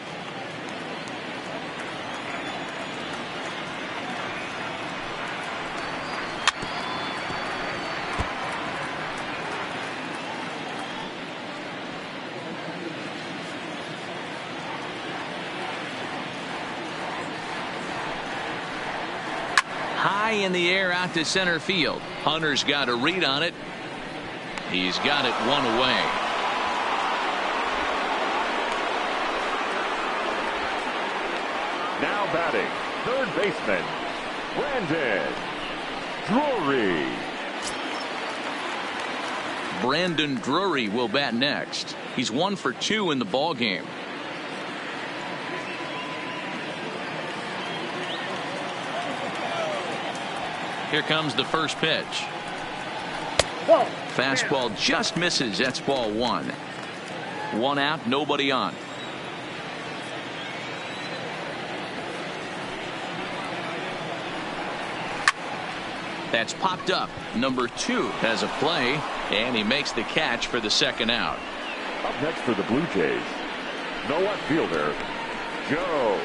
High in the air out to center field. Hunter's got a read on it. He's got it one away. Now batting, third baseman, Brandon Drury. Brandon Drury will bat next. He's 1 for 2 in the ball game. Here comes the first pitch. Fastball just misses. That's ball 1. 1 out, nobody on. That's popped up. Number 2 has a play, and he makes the catch for the second out. Up next for the Blue Jays, no outfielder, Joe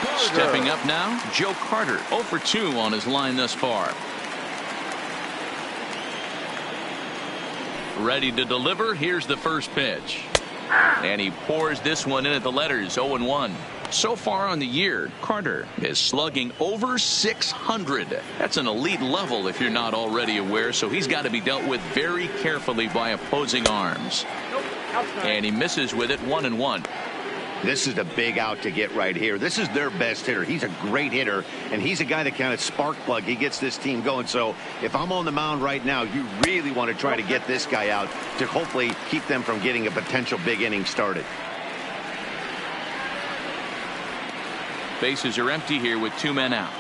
Carter. Stepping up now, Joe Carter, 0 for 2 on his line thus far. Ready to deliver. Here's the first pitch. And he pours this one in at the letters. 0-1. So far on the year, Carter is slugging over 600. That's an elite level if you're not already aware, so he's got to be dealt with very carefully by opposing arms. And he misses with it. 1-1. This is a big out to get right here. This is their best hitter. He's a great hitter, and he's a guy that kind of spark plug. He gets this team going. So if I'm on the mound right now, you really want to try to get this guy out to hopefully keep them from getting a potential big inning started. Bases are empty here with 2 men out.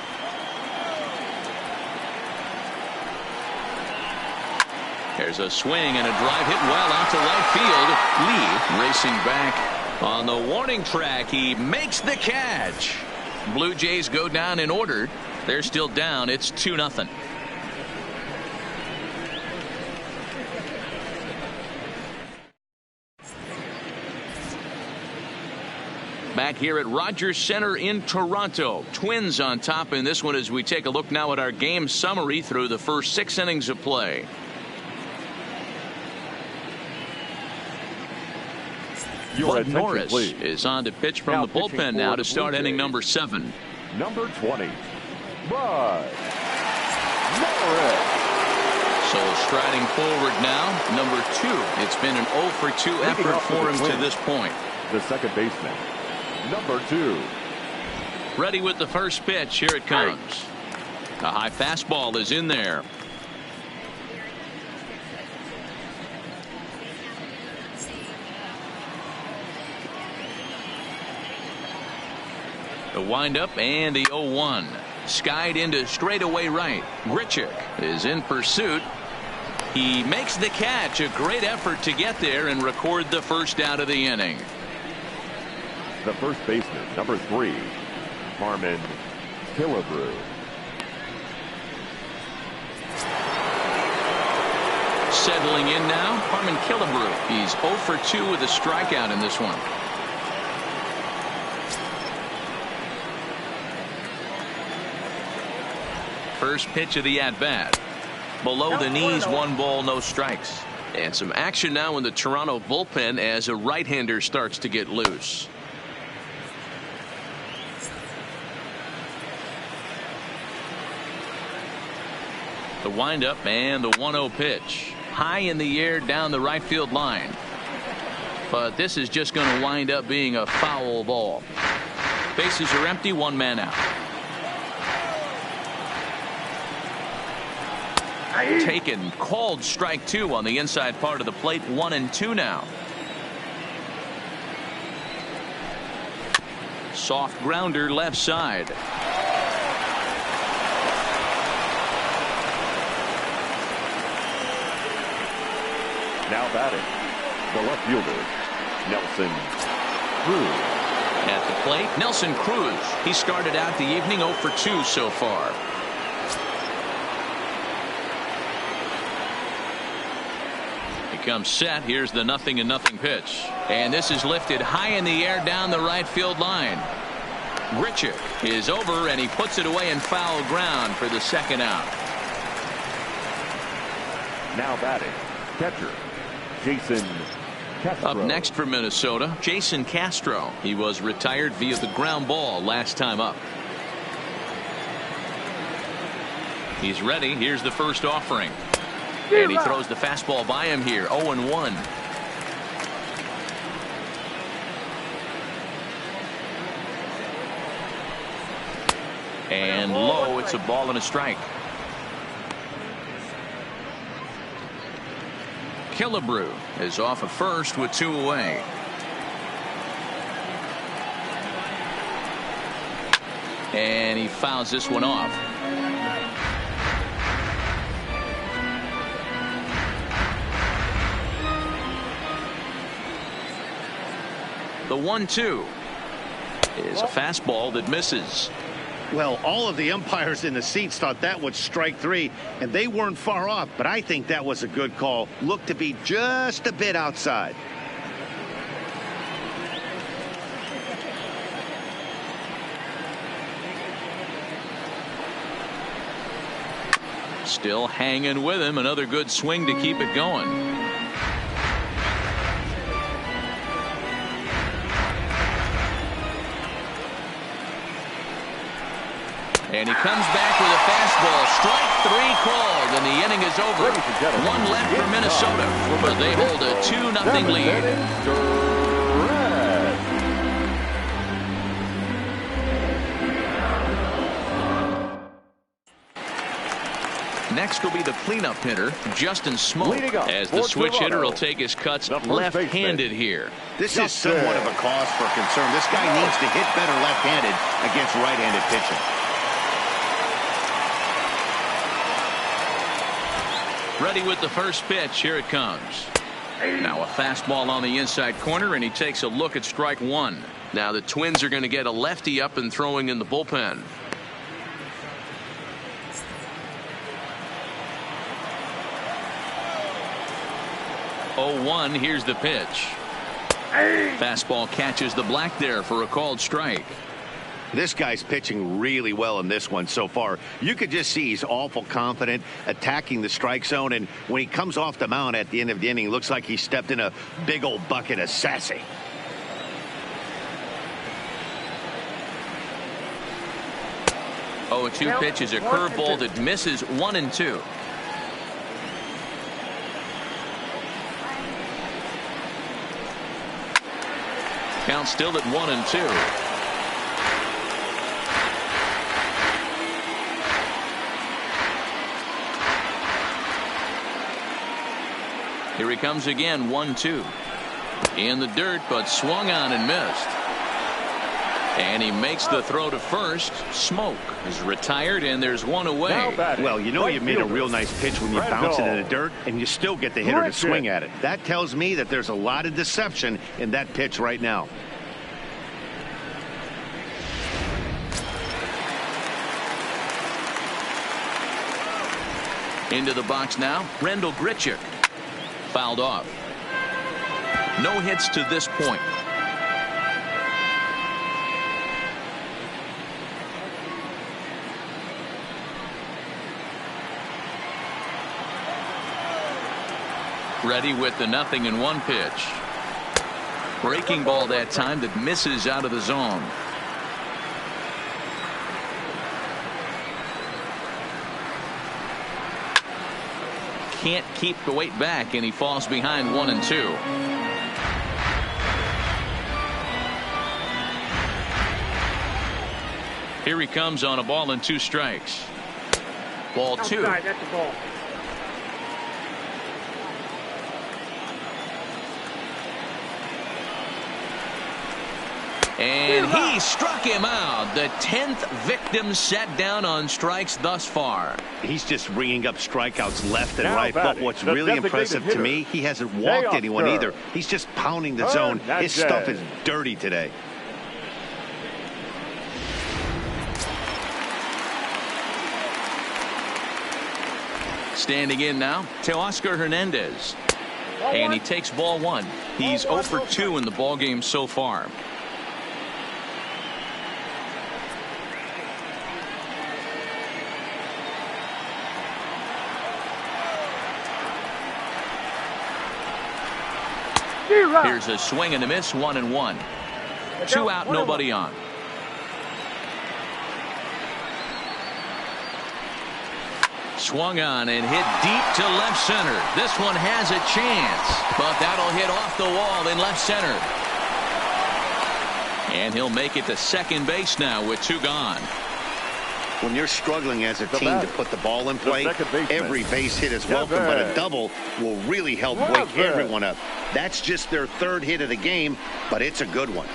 There's a swing and a drive hit well out to right field. Lee racing back on the warning track. He makes the catch. Blue Jays go down in order. They're still down. It's 2-0. Back here at Rogers Center in Toronto. Twins on top in this one as we take a look now at our game summary through the first 6 innings of play. Bud Norris is on to pitch from the bullpen now to start inning number 7. Number 20, Bud Norris. So striding forward now, number 2. It's been an 0 for 2 effort for him to this point. The second baseman, number 2. Ready with the first pitch. Here it comes. A high fastball is in there. The windup and the 0-1. Skied into straightaway right. Grichuk is in pursuit. He makes the catch. A great effort to get there and record the first out of the inning. The first baseman, number 3, Harmon Killebrew. Settling in now, Harmon Killebrew. He's 0 for 2 with a strikeout in this one. First pitch of the at-bat. Below the knees, 1 ball, no strikes. And some action now in the Toronto bullpen as a right-hander starts to get loose. The windup and the 1-0 pitch. High in the air down the right field line. But this is just going to wind up being a foul ball. Bases are empty, 1 man out. Taken, called strike 2 on the inside part of the plate. 1-2 now. Soft grounder left side. Now batting, the left fielder, Nelson Cruz. At the plate, Nelson Cruz. He started out the evening 0 for 2 so far. He comes set. Here's the 0-0 pitch. And this is lifted high in the air down the right field line. Grichuk is over, and he puts it away in foul ground for the second out. Now batting, catcher, Jason Castro. Up next for Minnesota, Jason Castro. He was retired via the ground ball last time up. He's ready. Here's the first offering. And he throws the fastball by him here. 0-1. And low. It's a ball and a strike. Killebrew is off at first with 2 away. And he fouls this one off. The 1-2 is a fastball that misses. Well, all of the umpires in the seats thought that was strike 3, and they weren't far off, but I think that was a good call. Looked to be just a bit outside. Still hanging with him. Another good swing to keep it going. And he comes back with a fastball. Strike 3 called, and the inning is over. 1 left for Minnesota, but they hold a 2-0 lead. Next will be the cleanup hitter, Justin Smoak, as the switch hitter will take his cuts left-handed here. This is somewhat of a cause for concern. This guy needs to hit better left-handed against right-handed pitching. Ready with the first pitch. Here it comes. Now a fastball on the inside corner, and he takes a look at strike 1. Now the Twins are going to get a lefty up and throwing in the bullpen. Oh, 1. Here's the pitch. Fastball catches the black there for a called strike. This guy's pitching really well in this one so far. You could just see he's awful confident attacking the strike zone, and when he comes off the mound at the end of the inning, it looks like he stepped in a big old bucket of sassy. Oh, 2 pitches, a curveball that misses. 1-2. Count still at 1-2. Here he comes again. 1-2. In the dirt, but swung on and missed. And he makes the throw to first. Smoak is retired, and there's 1 away. Well, you know you made a real nice pitch when you bounce it in the dirt, and you still get the hitter to swing at it. That tells me that there's a lot of deception in that pitch right now. Into the box now, Randal Grichuk. Fouled off. No hits to this point. Ready with the 0-1 pitch. Breaking ball that time that misses out of the zone. Can't keep the weight back, and he falls behind 1-2. Here he comes on a ball and 2 strikes. Ball 2. Outside, that's the ball. And he struck him out. The 10th victim set down on strikes thus far. He's just ringing up strikeouts left and Now right. But batting, what's the really designated impressive to hitter, me, he hasn't walked anyone Teoscar either. He's just pounding the zone. His stuff is dirty today. Standing in now, Teoscar Hernandez. And he takes ball 1. He's 0 for 2 in the ballgame so far. Here's a swing and a miss, 1-1. 2 out, nobody on. Swung on and hit deep to left center. This one has a chance, but that'll hit off the wall in left center. And he'll make it to second base now with 2 gone. When you're struggling as a team to put the ball in play, every base hit is welcome, but a double will really help wake everyone up. That's just their 3rd hit of the game, but it's a good one.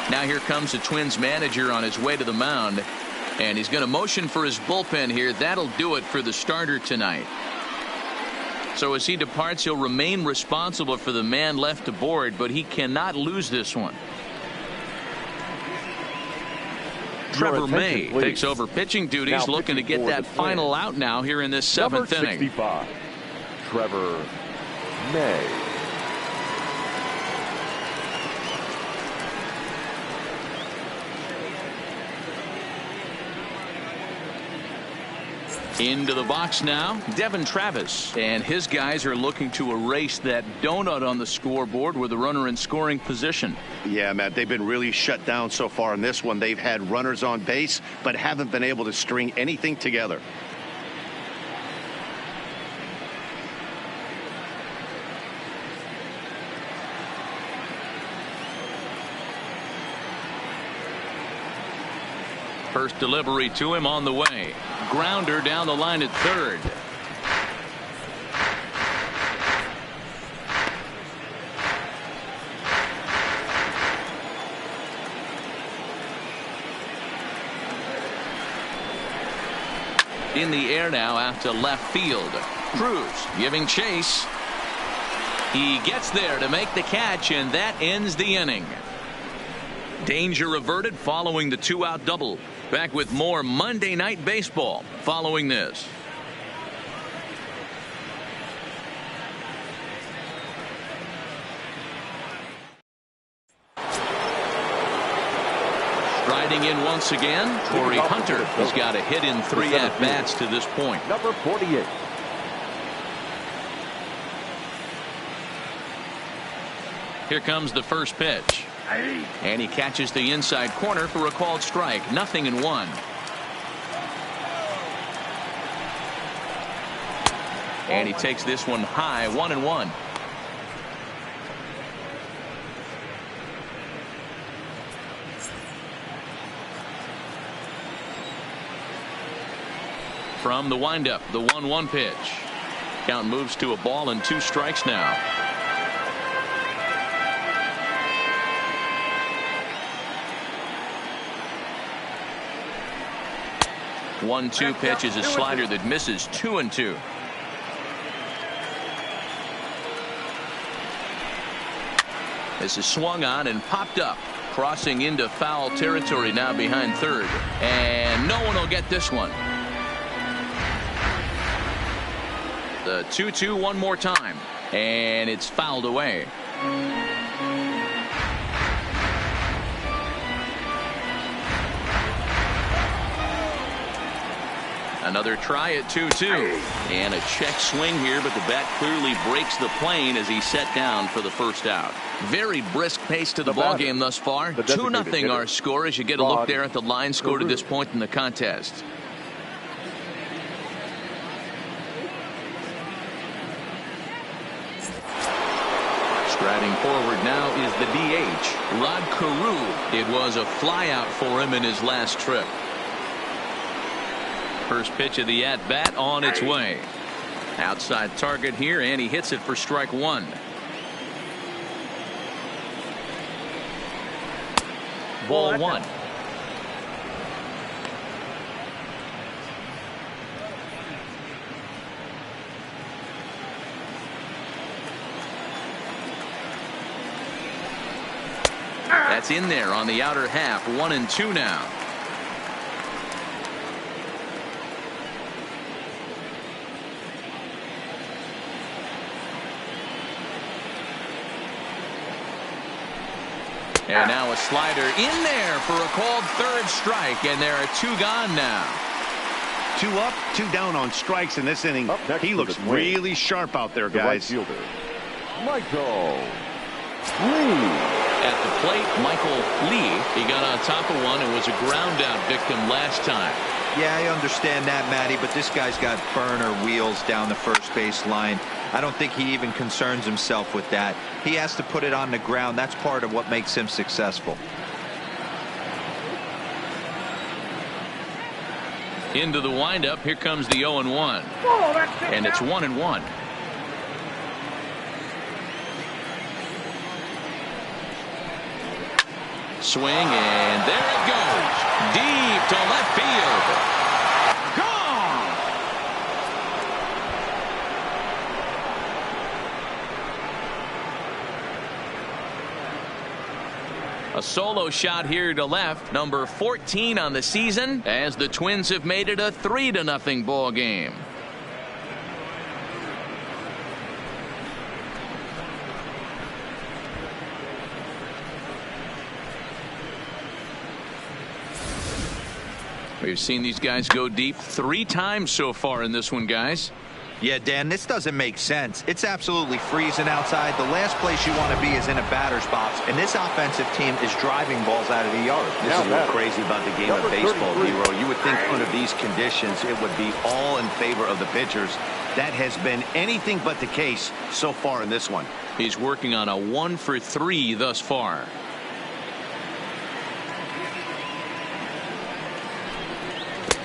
Now here comes the Twins manager on his way to the mound, and he's going to motion for his bullpen here. That'll do it for the starter tonight. So as he departs, he'll remain responsible for the man left aboard, but he cannot lose this one. Trevor May takes over pitching duties, looking to get that final out now here in this 7th inning. 65, Trevor May. Into the box now, Devin Travis, and his guys are looking to erase that donut on the scoreboard with a runner in scoring position. Yeah, Matt, they've been really shut down so far in this one. They've had runners on base, but haven't been able to string anything together. First delivery to him on the way. Grounder down the line at 3rd. In the air now out to left field. Cruz giving chase. He gets there to make the catch, and that ends the inning. Danger averted following the 2-out double. Back with more Monday Night Baseball following this. Striding in once again, Torrey Hunter has got a hit in 3 at-bats to this point. Number 48. Here comes the first pitch. And he catches the inside corner for a called strike. 0-1. And he takes this one high. 1-1. From the windup, the 1-1 pitch. Count moves to a ball and 2 strikes now. 1-2 pitch is a slider that misses. 2-2. This is swung on and popped up, crossing into foul territory now behind 3rd, and no one will get this one. The 2-2 one more time, and it's fouled away. Another try at 2-2. And a check swing here, but the bat clearly breaks the plane as he's set down for the first out. Very brisk pace to the ball game thus far. 2-0 our score as you get a look there at the line score to this point in the contest. Striding forward now is the DH, Rod Carew. It was a flyout for him in his last trip. First pitch of the at-bat on its way. Outside target here, and he hits it for strike one. Ball one. That's in there on the outer half. 1-2 now. And now a slider in there for a called third strike, and there are 2 gone now. 2 up, 2 down on strikes in this inning. He looks really sharp out there, guys. The right fielder, Michael Lee. At the plate, Michael Lee. He got on top of one and was a ground out victim last time. Yeah, I understand that, Matty, but this guy's got burner wheels down the first base line. I don't think he even concerns himself with that. He has to put it on the ground. That's part of what makes him successful. Into the windup. Here comes the 0-1. And it's 1-1. Swing, and there it goes. Deep to left field. Gone! A solo shot here to left. Number 14 on the season, as the Twins have made it a 3-0 ball game. We've seen these guys go deep 3 times so far in this one, guys. Yeah, Dan, this doesn't make sense. It's absolutely freezing outside. The last place you want to be is in a batter's box, and this offensive team is driving balls out of the yard. This is what's crazy about the game of baseball, Hero. You would think under these conditions it would be all in favor of the pitchers. That has been anything but the case so far in this one. He's working on a 1 for 3 thus far.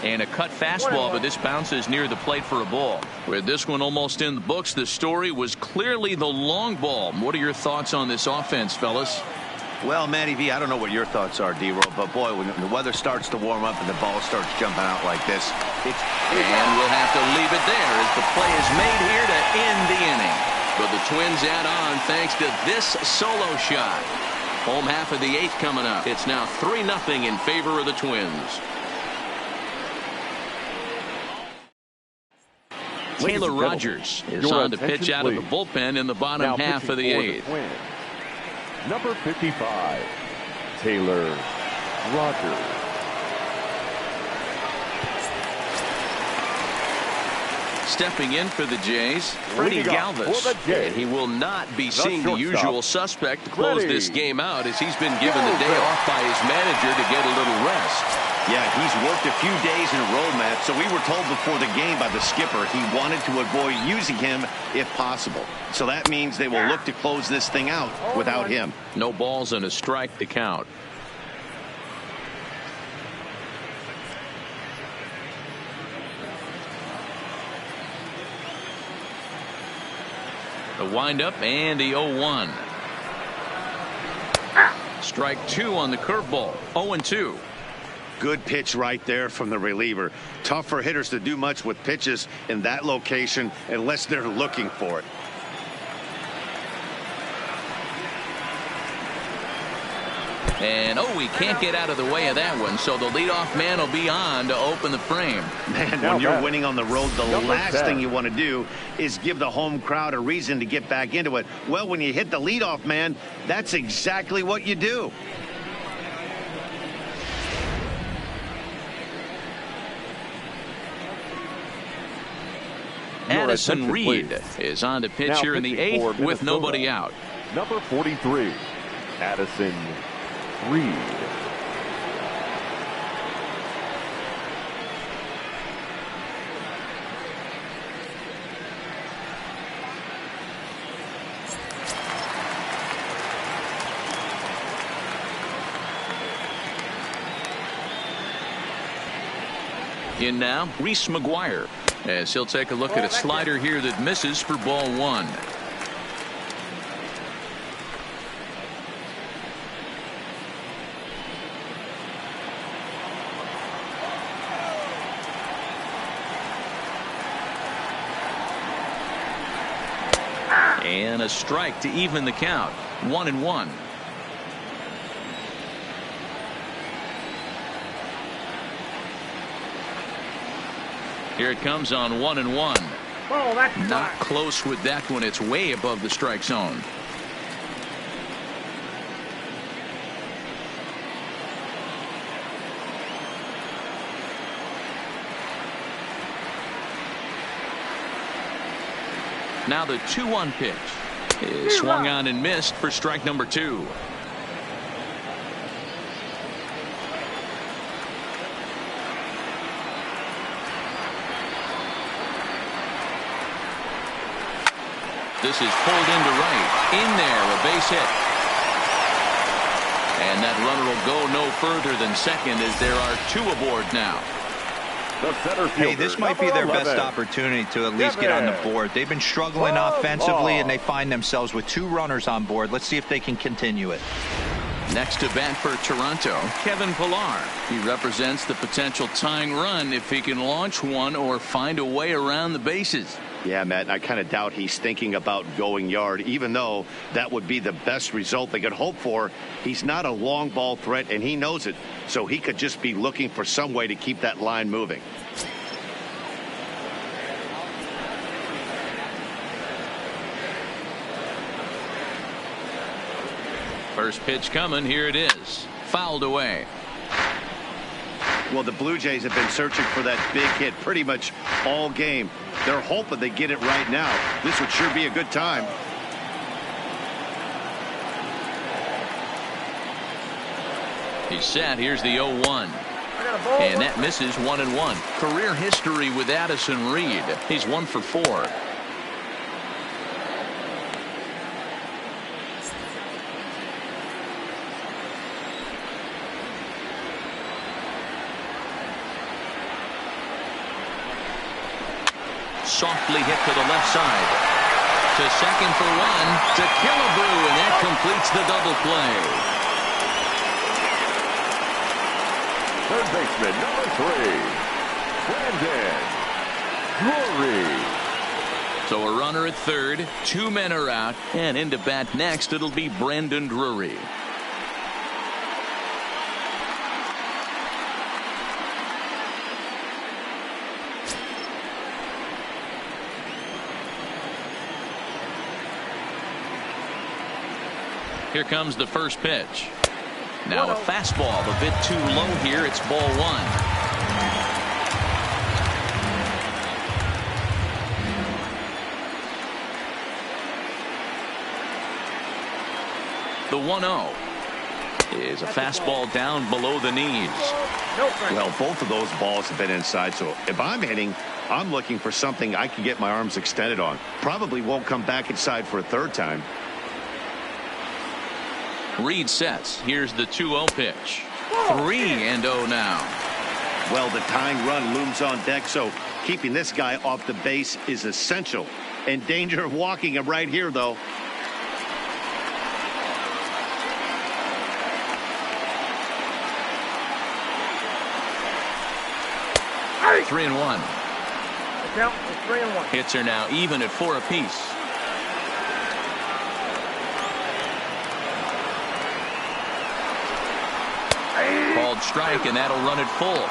And a cut fastball, but this bounces near the plate for a ball. With this one almost in the books, the story was clearly the long ball. What are your thoughts on this offense, fellas? Well, Matty V, I don't know what your thoughts are, D-Roll, but boy, when the weather starts to warm up and the ball starts jumping out like this, and we'll have to leave it there as the play is made here to end the inning. But the Twins add on thanks to this solo shot. Home half of the 8th coming up. It's now 3-0 in favor of the Twins. Taylor Rogers is on to pitch out of the bullpen in the bottom half of the 8th. Number 55, Taylor Rogers. Stepping in for the Jays, Freddie Galvis. And he will not be seeing the usual suspect to close this game out, as he's been given the day off by his manager to get a little rest. Yeah, he's worked a few days in a row, Matt, so we were told before the game by the skipper he wanted to avoid using him if possible. So that means they will look to close this thing out without him. No balls and a strike to count. The windup and the 0-1. Strike 2 on the curveball. 0-2. Good pitch right there from the reliever. Tough for hitters to do much with pitches in that location unless they're looking for it. And he can't get out of the way of that one, so the leadoff man will be on to open the frame. Man, when you're winning on the road, the last thing you want to do is give the home crowd a reason to get back into it. Well, when you hit the leadoff man, that's exactly what you do. Addison attention, Reed please. is on to pitch Now here in the pitching for 8th with Minnesota, nobody out. Number 43, Addison Reed. In now, Reese McGuire, as he'll take a look at a slider here that misses for ball 1. And a strike to even the count. 1-1. Here it comes on 1-1. Oh, that's Not close with that one. It's way above the strike zone. Now the 2-1 pitch is swung on and missed for strike number 2. This is pulled into right. In there, a base hit. And that runner will go no further than second as there are 2 aboard now. The center fielder, Hey, this might be their best opportunity to at least get on the board. They've been struggling offensively, and they find themselves with 2 runners on board. Let's see if they can continue it. Next to bat for Toronto, Kevin Pillar. He represents the potential tying run if he can launch one or find a way around the bases. Yeah, Matt, and I kind of doubt he's thinking about going yard, even though that would be the best result they could hope for. He's not a long ball threat, and he knows it, so he could just be looking for some way to keep that line moving. First pitch coming. Here it is. Fouled away. Well, the Blue Jays have been searching for that big hit pretty much all game. They're hoping they get it right now. This would sure be a good time. He's set. Here's the 0-1. And that misses 1-1. Career history with Addison Reed. He's 1 for 4. Softly hit to the left side. To second for 1. To Killebrew, and that completes the double play. Third baseman, number 3, Brandon Drury. So a runner at third. 2 men are out. And into bat next, it'll be Brandon Drury. Here comes the first pitch. Now a fastball a bit too low here. It's ball 1. The 1-0 is a fastball down below the knees. Well, both of those balls have been inside, so if I'm hitting, I'm looking for something I can get my arms extended on. Probably won't come back inside for a third time. Reed sets. Here's the 2-0 pitch. 3-0 now. Well, the tying run looms on deck, so keeping this guy off the base is essential. In danger of walking him right here, though. Hey. 3-1. Count is 3-1. Hits are now even at 4 apiece. Called strike, and that'll run it full.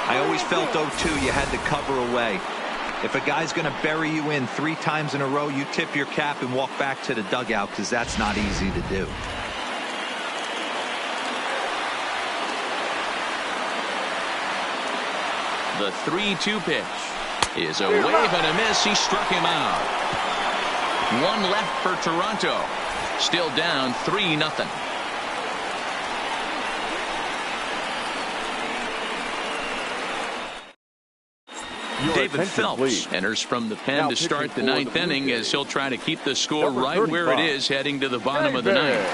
I always felt, though, too, you had to cover away. If a guy's going to bury you in 3 times in a row, you tip your cap and walk back to the dugout, because that's not easy to do. The 3-2 pitch. is a wave and a miss. He struck him out. One left for Toronto. Still down 3-0. David Phelps enters from the pen to start the ninth inning as he'll try to keep the score right where it is heading to the bottom of the ninth.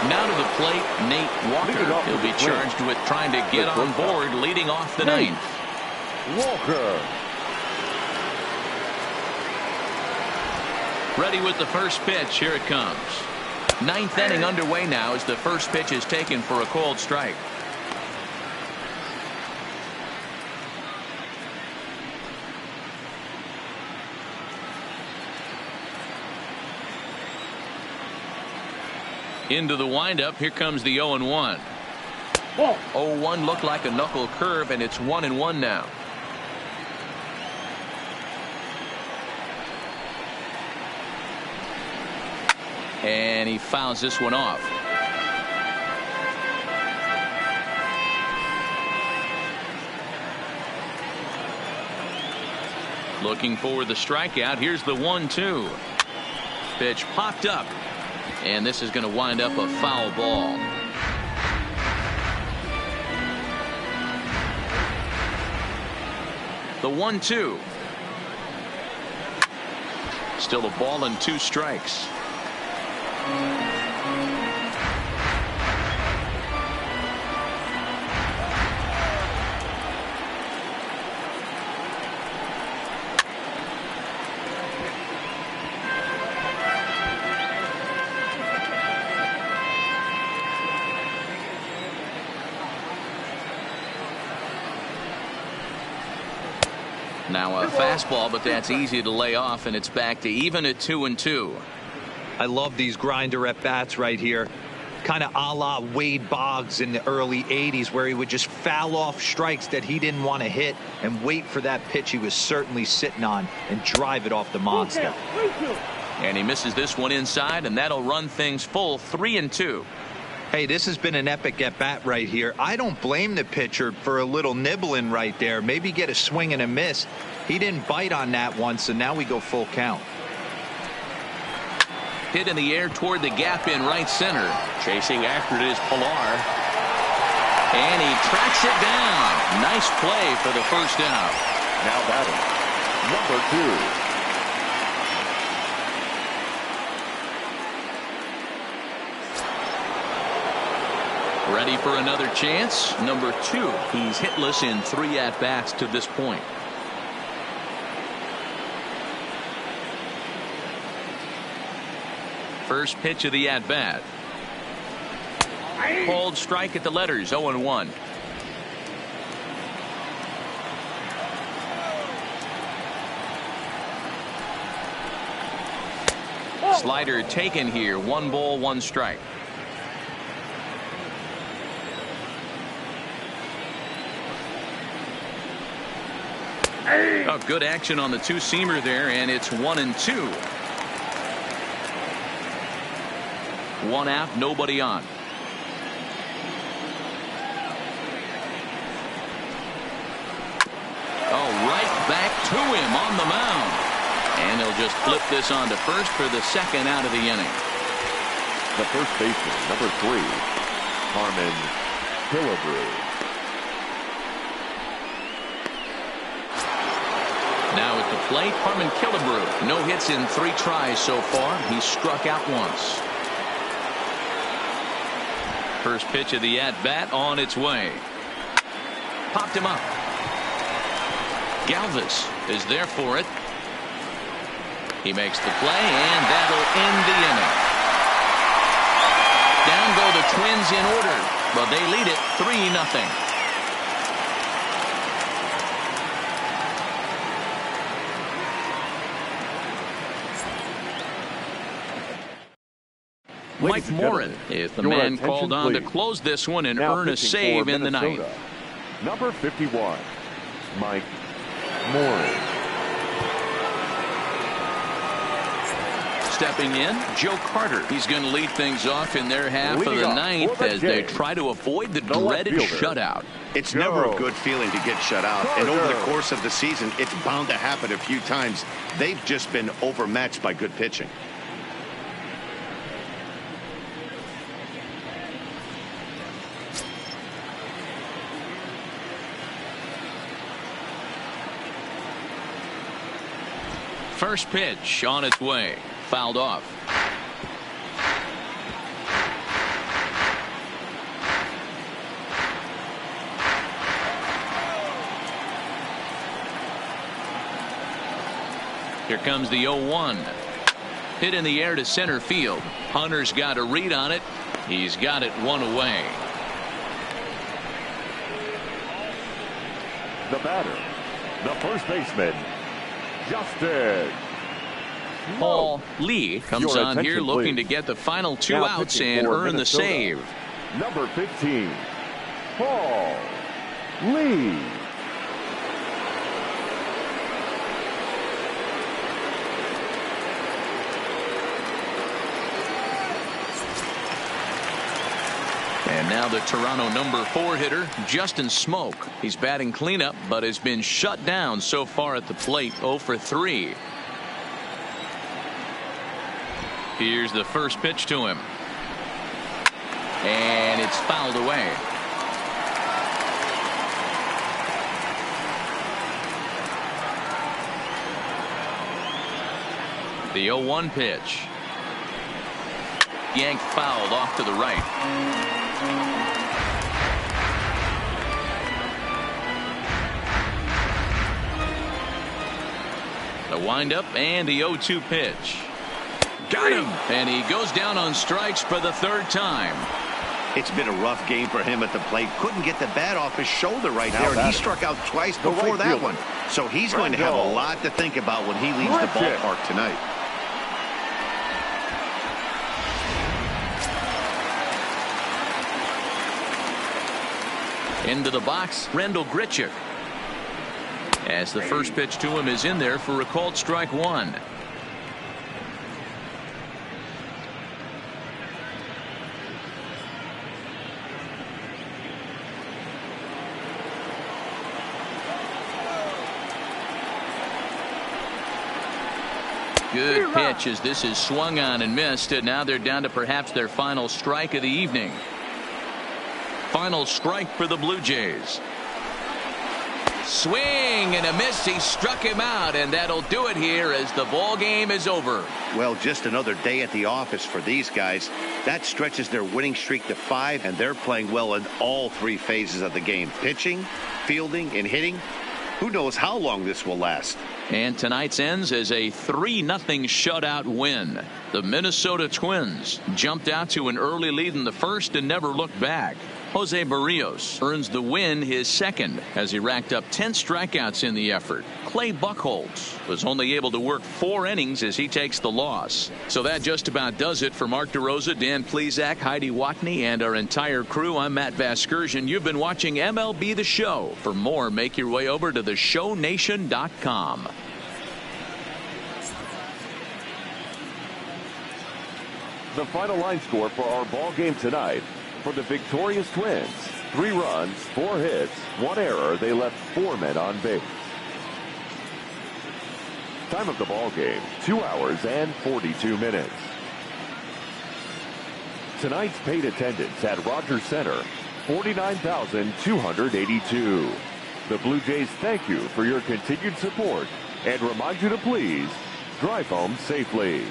Now to the plate, Nate Walker. He'll be charged with trying to get on board leading off the ninth. Walker. Ready with the first pitch. Here it comes. Ninth inning underway now as the first pitch is taken for a called strike. Into the windup. Here comes the 0-1. 0-1 looked like a knuckle curve, and it's 1-1 now. And he fouls this one off. Looking for the strikeout. Here's the 1-2. Pitch popped up. And this is going to wind up a foul ball. The 1-2. Still a ball and 2 strikes. Now a fastball, but that's easy to lay off, and it's back to even at 2-2. I love these grinder at bats right here. Kind of a la Wade Boggs in the early 80s, where he would just foul off strikes that he didn't want to hit and wait for that pitch he was certainly sitting on and drive it off the monster. And he misses this one inside, and that'll run things full 3-2. Hey, this has been an epic at bat right here. I don't blame the pitcher for a little nibbling right there. Maybe get a swing and a miss. He didn't bite on that one, so now we go full count. Hit in the air toward the gap in right center. Chasing after it is Pilar. And he tracks it down. Nice play for the first out. Now batting, number 2. Ready for another chance. Number 2. He's hitless in 3 at-bats to this point. First pitch of the at-bat. Called strike at the letters. 0-1. Slider taken here. 1 ball, 1 strike. Oh, good action on the 2-seamer there, and it's 1-2. 1 out, nobody on. Oh, right back to him on the mound. And they'll just flip this on to first for the second out of the inning. The first baseman, number 3, Harmon Killebrew. Now at the plate, Harmon Killebrew. No hits in 3 tries so far. He's struck out once. First pitch of the at-bat on its way. Popped him up. Galvis is there for it. He makes the play, and that'll end the inning. Down go the Twins in order, but they lead it 3-0. Mike Morin is the man called on to close this one and earn a save in the ninth. Number 51, Mike Morin. stepping in, Joe Carter. He's going to lead things off in their half of the ninth as they try to avoid the dreaded shutout. It's never a good feeling to get shut out. And over the course of the season, it's bound to happen a few times. They've just been overmatched by good pitching. First pitch on its way. Fouled off. Here comes the 0-1. Hit in the air to center field. Hunter's got a read on it. He's got it one away. The batter, the first baseman, Justin Paul Lee comes Your on here attention, looking please. to get the final two Now outs pitching and for earn Minnesota, the save. Number 15, Paul Lee. And now the Toronto number 4 hitter, Justin Smoke. He's batting cleanup, but has been shut down so far at the plate, 0 for 3. Here's the first pitch to him. And it's fouled away. The 0-1 pitch. Yanked fouled off to the right. The windup and the 0-2 pitch. Got him! And he goes down on strikes for the third time. It's been a rough game for him at the plate. Couldn't get the bat off his shoulder right there, and he struck out twice before that one. So he's going to have a lot to think about when he leaves the ballpark tonight. Into the box, Rendell Grichuk. As the first pitch to him is in there for a called strike one. Good pitch as this is swung on and missed, and now they're down to perhaps their final strike of the evening. Final strike for the Blue Jays. Swing and a miss. He struck him out, and that'll do it here as the ball game is over. Well, just another day at the office for these guys. That stretches their winning streak to 5, and they're playing well in all 3 phases of the game. Pitching, fielding, and hitting. Who knows how long this will last. And tonight's ends as a 3-0 shutout win. The Minnesota Twins jumped out to an early lead in the first and never looked back. Jose Barrios earns the win, his second, as he racked up 10 strikeouts in the effort. Clay Buchholz was only able to work 4 innings as he takes the loss. So that just about does it for Mark DeRosa, Dan Plesac, Heidi Watney, and our entire crew. I'm Matt Vasgersian. You've been watching MLB The Show. For more, make your way over to theshownation.com. The final line score for our ball game tonight. For the victorious Twins, 3 runs, 4 hits, 1 error. They left 4 men on base. Time of the ball game, 2 hours and 42 minutes. Tonight's paid attendance at Rogers Center, 49,282. The Blue Jays thank you for your continued support and remind you to please drive home safely.